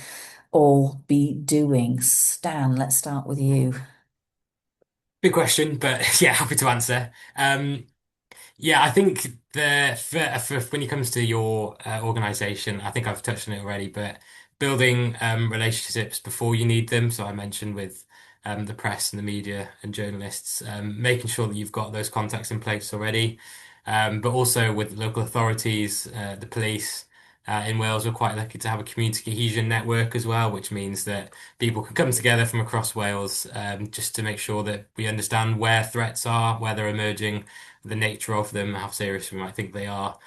all be doing? Stan, let's start with you. Big question, but yeah, happy to answer. Yeah, I think for when it comes to your organization, I think I've touched on it already, but building relationships before you need them. So I mentioned with the press and the media and journalists, making sure that you've got those contacts in place already, but also with local authorities, the police. In Wales, we're quite lucky to have a community cohesion network as well, which means that people can come together from across Wales just to make sure that we understand where threats are, where they're emerging, the nature of them, how serious we might think they are,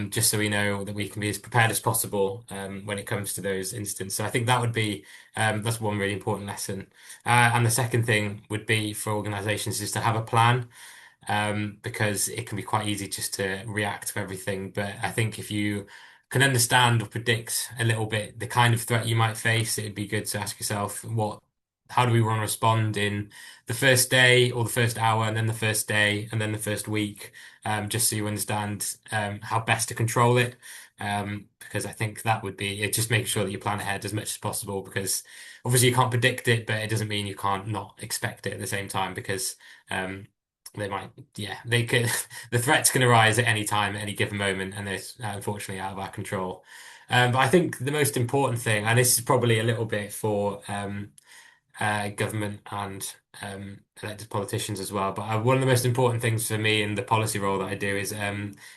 just so we know that we can be as prepared as possible when it comes to those incidents. So I think that would be that's one really important lesson. And the second thing would be for organisations is to have a plan. Because it can be quite easy just to react to everything. But I think if you can understand or predict a little bit the kind of threat you might face, it'd be good to ask yourself how do we want to respond in the first day or the first hour and then the first day and then the first week, just so you understand how best to control it. Because I think that would be it, just making sure that you plan ahead as much as possible, because obviously you can't predict it, but it doesn't mean you can't not expect it at the same time, because they might, yeah, they could, the threats can arise at any time, at any given moment, and it's unfortunately out of our control. But I think the most important thing, and this is probably a little bit for government and elected politicians as well. But one of the most important things for me in the policy role that I do is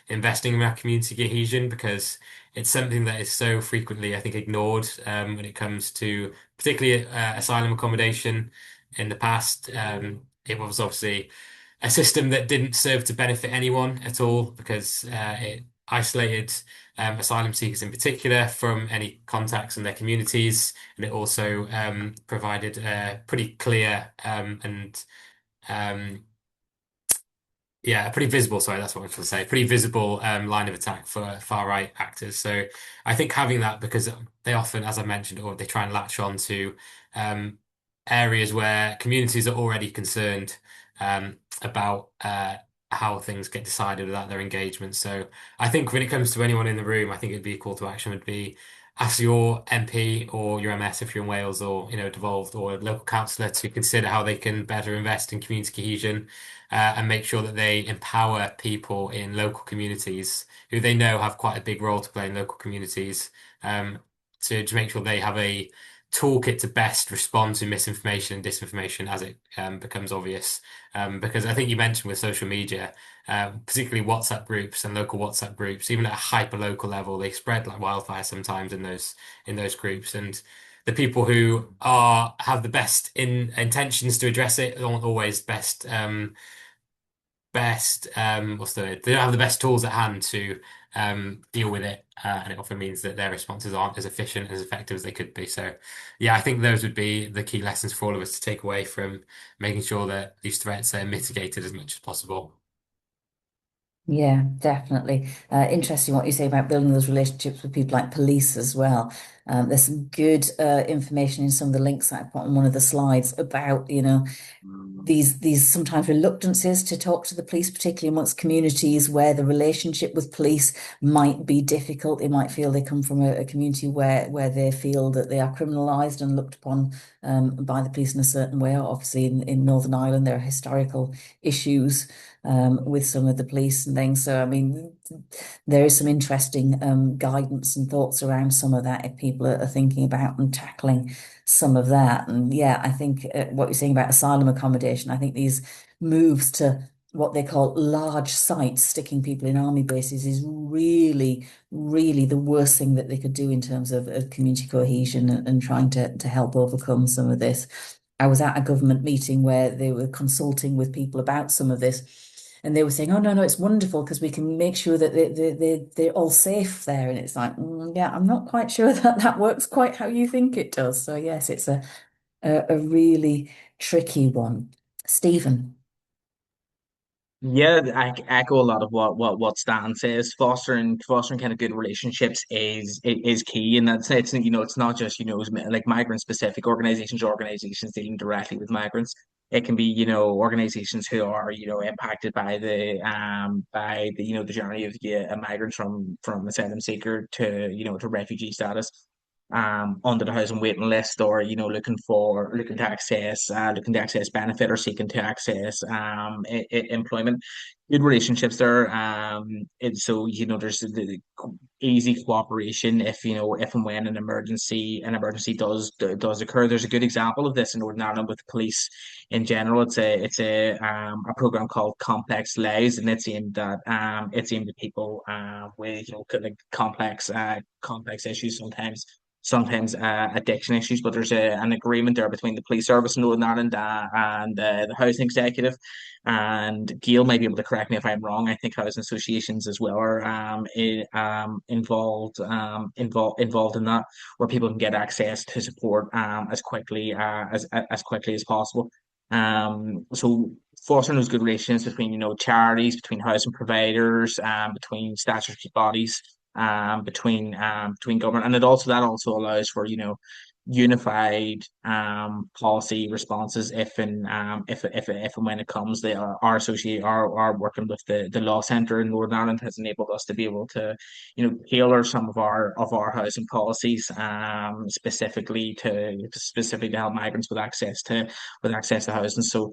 investing in our community cohesion, because it's something that is so frequently, I think, ignored when it comes to particularly asylum accommodation. In the past, it was obviously a system that didn't serve to benefit anyone at all, because it isolated asylum seekers in particular from any contacts in their communities, and it also provided a pretty clear and um, yeah, a pretty visible, sorry, that's what I was going to say, pretty visible line of attack for far right actors. So I think having that, because they often, as I mentioned, or they try and latch on to um, areas where communities are already concerned about how things get decided without their engagement. So I think when it comes to anyone in the room, I think it'd be a call to action would be ask your MP or your MS if you're in Wales, or devolved, or a local councillor, to consider how they can better invest in community cohesion and make sure that they empower people in local communities who they know have quite a big role to play in local communities, to make sure they have a toolkit to best respond to misinformation and disinformation as it becomes obvious. Because I think you mentioned with social media, particularly WhatsApp groups and local WhatsApp groups, even at a hyper local level, they spread like wildfire sometimes in those groups. And the people who have the best intentions to address it aren't always what's the word? They don't have the best tools at hand to deal with it, and it often means that their responses aren't as efficient, as effective as they could be. So, yeah, I think those would be the key lessons for all of us to take away from making sure that these threats are mitigated as much as possible. Yeah, definitely. Interesting what you say about building those relationships with people like police as well. There's some good information in some of the links that I put on one of the slides about, these sometimes reluctances to talk to the police, particularly amongst communities where the relationship with police might be difficult. They might feel they come from a community where they feel that they are criminalised and looked upon by the police in a certain way. Obviously, in Northern Ireland, there are historical issues with some of the police and things. So, I mean, there is some interesting guidance and thoughts around some of that if people are thinking about and tackling some of that. And yeah, I think what you're saying about asylum accommodation, I think these moves to what they call large sites, sticking people in army bases, is really, really the worst thing that they could do in terms of community cohesion and trying to help overcome some of this. I was at a government meeting where they were consulting with people about some of this. And they were saying, "Oh no, no, it's wonderful because we can make sure that they're all safe there." And it's like, yeah, I'm not quite sure that that works quite how you think it does. So yes, it's a really tricky one. Stephen. Yeah, I echo a lot of what Stan says. Fostering kind of good relationships is key, and that's it's it's not just like migrant specific organizations dealing directly with migrants. It can be organizations who are impacted by the the journey of a migrant from asylum seeker to refugee status under the housing waiting list, or looking to access benefit or seeking to access employment. Good relationships there, and so there's the easy cooperation if if and when an emergency does occur. There's a good example of this in Northern Ireland with the police in general. It's a program called Complex Lives, and it's aimed at people with kind of complex issues, sometimes addiction issues. But there's an agreement there between the police service in Northern Ireland and the housing executive. And Gail might be able to correct me if I'm wrong. I think housing associations as well are involved in that, where people can get access to support as quickly as possible. So fostering those good relations between charities, between housing providers, between statutory bodies, between government, and that also allows for unified policy responses if and when it comes. They are associate are working with the law centre in Northern Ireland has enabled us to be able to tailor some of our housing policies specifically to help migrants with access to housing. So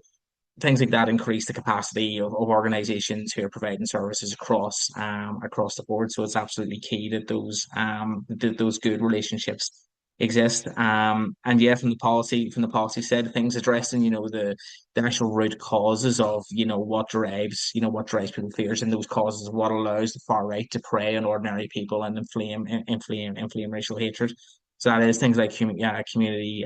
things like that increase the capacity of organizations who are providing services across the board. So it's absolutely key that those good relationships exist. And yeah, from the policy side of things, addressing the actual root causes of what drives people's fears, and those causes of what allows the far right to prey on ordinary people and inflame racial hatred. So that is things like community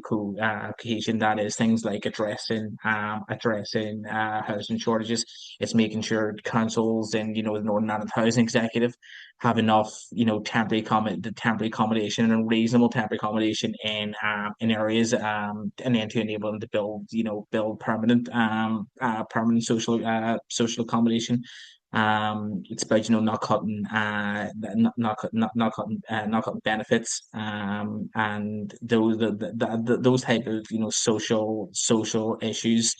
cohesion. That is things like addressing housing shortages. It's making sure councils and the Northern Ireland Housing Executive have enough the temporary accommodation and reasonable temporary accommodation in areas, and then to enable them to build permanent social accommodation. It's about not cutting benefits, and those type of social issues,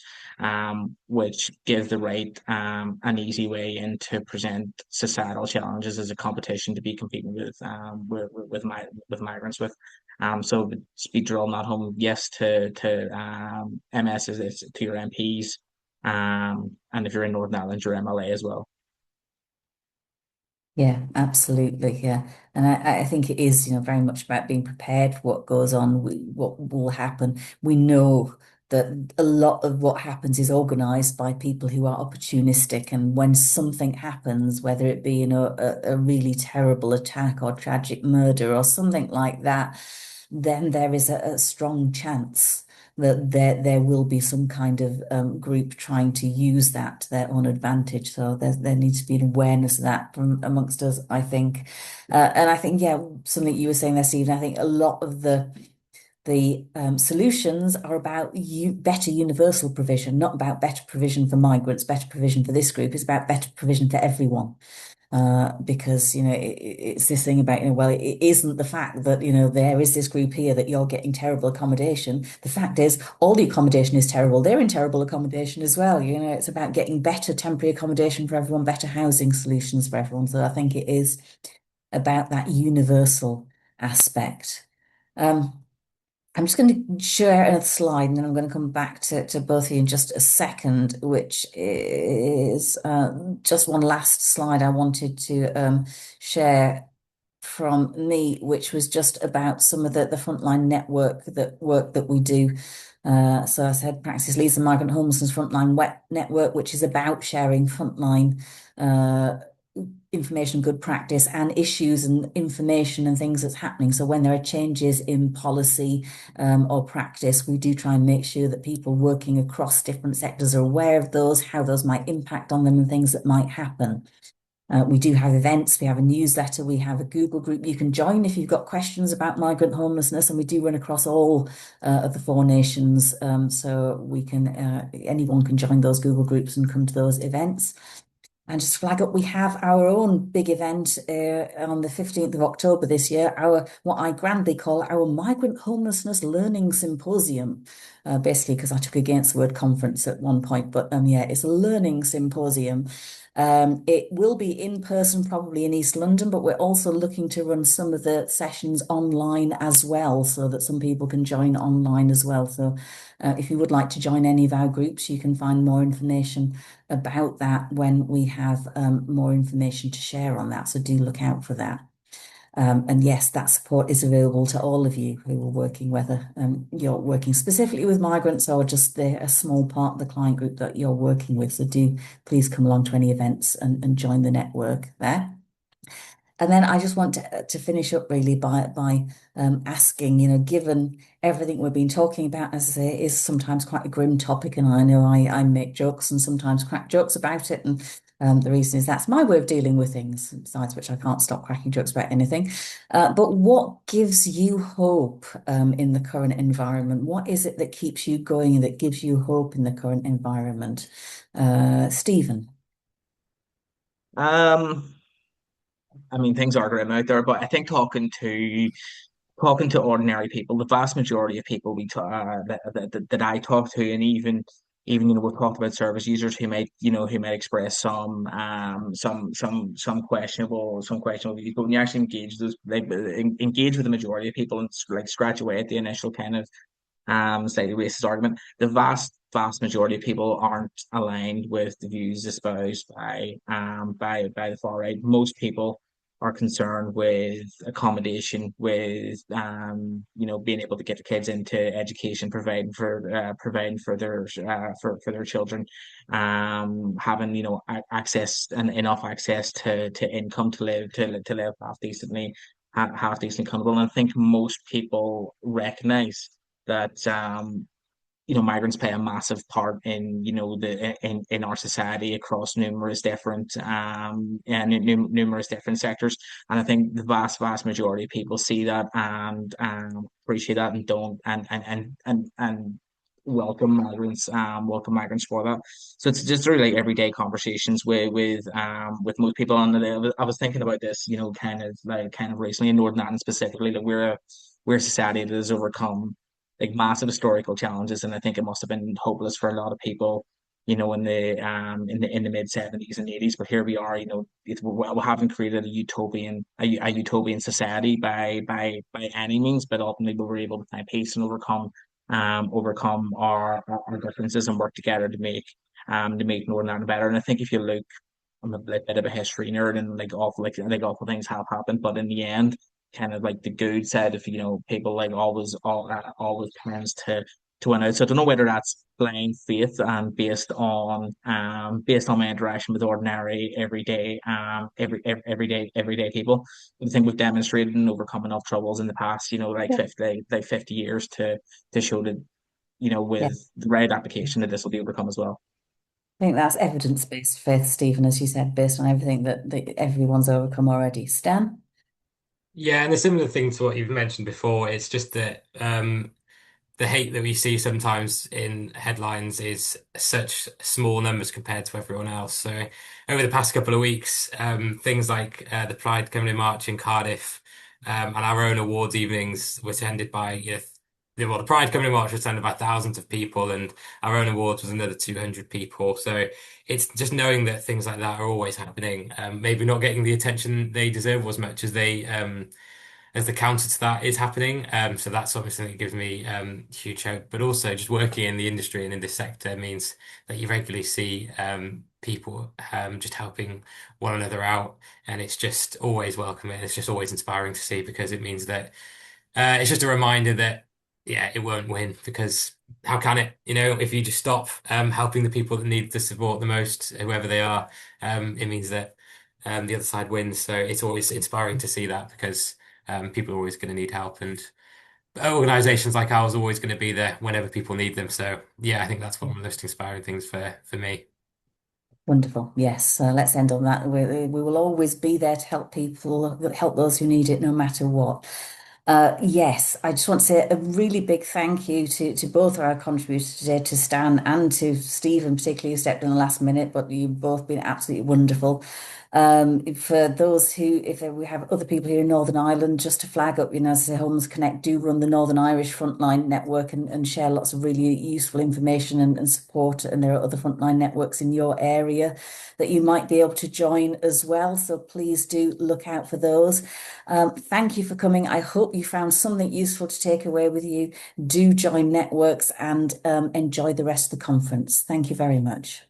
which give the right an easy way in to present societal challenges as a competition to be competing with migrants with. So speed drill not home, yes to MS is to your MPs, and if you're in Northern Ireland, your MLA as well. Yeah, absolutely. Yeah. And I think it is, very much about being prepared for what goes on, what will happen. We know that a lot of what happens is organized by people who are opportunistic. And when something happens, whether it be, a really terrible attack or tragic murder or something like that, then there is a strong chance that there will be some kind of group trying to use that to their own advantage. So there needs to be an awareness of that from amongst us, I think. And I think, yeah, something you were saying there, Stephen, I think a lot of the The solutions are about better universal provision, not about better provision for migrants, better provision for this group. It's about better provision for everyone. Because it's this thing about well, it isn't the fact that there is this group here that you're getting terrible accommodation. The fact is all the accommodation is terrible. They're in terrible accommodation as well. It's about getting better temporary accommodation for everyone, better housing solutions for everyone. So I think it is about that universal aspect. Um, I'm just going to share another slide and then I'm going to come back to both of you in just a second, which is just one last slide I wanted to share from me, which was just about some of the frontline work that we do. So I said Practice Leads the Migrant Homelessness Frontline Wet Network, which is about sharing frontline information, good practice, and issues and information and things that's happening. So when there are changes in policy or practice, we do try and make sure that people working across different sectors are aware of those, how those might impact on them, and things that might happen. We do have events, we have a newsletter, we have a Google group you can join if you've got questions about migrant homelessness, and we do run across all of the 4 nations, so we can anyone can join those Google groups and come to those events. And just flag up, we have our own big event on the 15th of October this year, our what I grandly call our Migrant Homelessness Learning Symposium. Basically, because I took against the word conference at one point, but yeah, it's a learning symposium. It will be in person, probably in East London, but we're also looking to run some of the sessions online as well, so that some people can join online as well. So if you would like to join any of our groups, you can find more information about that when we have more information to share on that. So do look out for that. And yes, that support is available to all of you who are working, whether you're working specifically with migrants or just a small part of the client group that you're working with. So do please come along to any events and join the network there. And then I just want to finish up really by asking, given everything we've been talking about, as I say, it is sometimes quite a grim topic, and I know I make jokes and sometimes crack jokes about it. And the reason is that's my way of dealing with things, besides which I can't stop cracking jokes about anything. But what gives you hope in the current environment? What is it that keeps you going and that gives you hope in the current environment? Stephen. Um, I mean, things are grim out there, but I think talking to ordinary people, the vast majority of people that I talk to, and even we've talked about service users who might express some questionable views, but when you actually engage with the majority of people and like scratch away at the initial kind of slightly racist argument, the vast majority of people aren't aligned with the views espoused by the far right. Most people are concerned with accommodation, with being able to get the kids into education, providing for their children, having access and enough access to income to live half decently comfortable. And I think most people recognize that migrants play a massive part in in our society across numerous different and numerous different sectors. And I think the vast majority of people see that and appreciate that and don't and welcome migrants for that. So it's just really like everyday conversations with most people. And I was thinking about this, kind of recently in Northern Ireland specifically, that we're a society that has overcome like massive historical challenges, and I think it must have been hopeless for a lot of people, in the mid 70s and 80s. But here we are, we haven't created a utopian society by any means, but ultimately we were able to find peace and overcome our differences and work together to make Northern Ireland better. And I think if you look, I'm a bit of a history nerd, and like awful things have happened, but in the end, kind of like the good side of people like always tends to win out. So I don't know whether that's blind faith and based on my interaction with ordinary everyday people. I think we've demonstrated and overcome enough troubles in the past, like Yeah. 50 years to show that Yeah. with the right application that this will be overcome as well. I think that's evidence-based faith, Stephen, as you said, based on everything that everyone's overcome already. Stan? Yeah, and a similar thing to what you've mentioned before, it's just that the hate that we see sometimes in headlines is such small numbers compared to everyone else. So over the past couple of weeks, things like the Pride Coming in March in Cardiff, and our own awards evenings were attended by, well, the Pride Coming in March was attended by thousands of people, and our own awards was another 200 people. So it's just knowing that things like that are always happening, maybe not getting the attention they deserve as much as they as the counter to that is happening. So that's obviously something that gives me huge hope. But also just working in the industry and in this sector means that you regularly see people just helping one another out, and it's just always welcome and it's just always inspiring to see because it means that it's just a reminder that yeah, it won't win because how can it? If you just stop helping the people that need the support the most, whoever they are, it means that the other side wins. So it's always inspiring to see that because people are always going to need help, and organizations like ours are always going to be there whenever people need them. So yeah, I think that's one of the most inspiring things for me. Wonderful. Yes. Let's end on that. We will always be there to help people, help those who need it, no matter what. Yes, I just want to say a really big thank you to both our contributors today, to Stan and to Stephen, particularly who stepped in the last minute, but you've both been absolutely wonderful. For those who, if we have other people here in Northern Ireland, just to flag up, as Homeless Connect do run the Northern Irish Frontline network and share lots of really useful information and support. And there are other frontline networks in your area that you might be able to join as well. So please do look out for those. Thank you for coming. I hope you found something useful to take away with you. Do join networks and enjoy the rest of the conference. Thank you very much.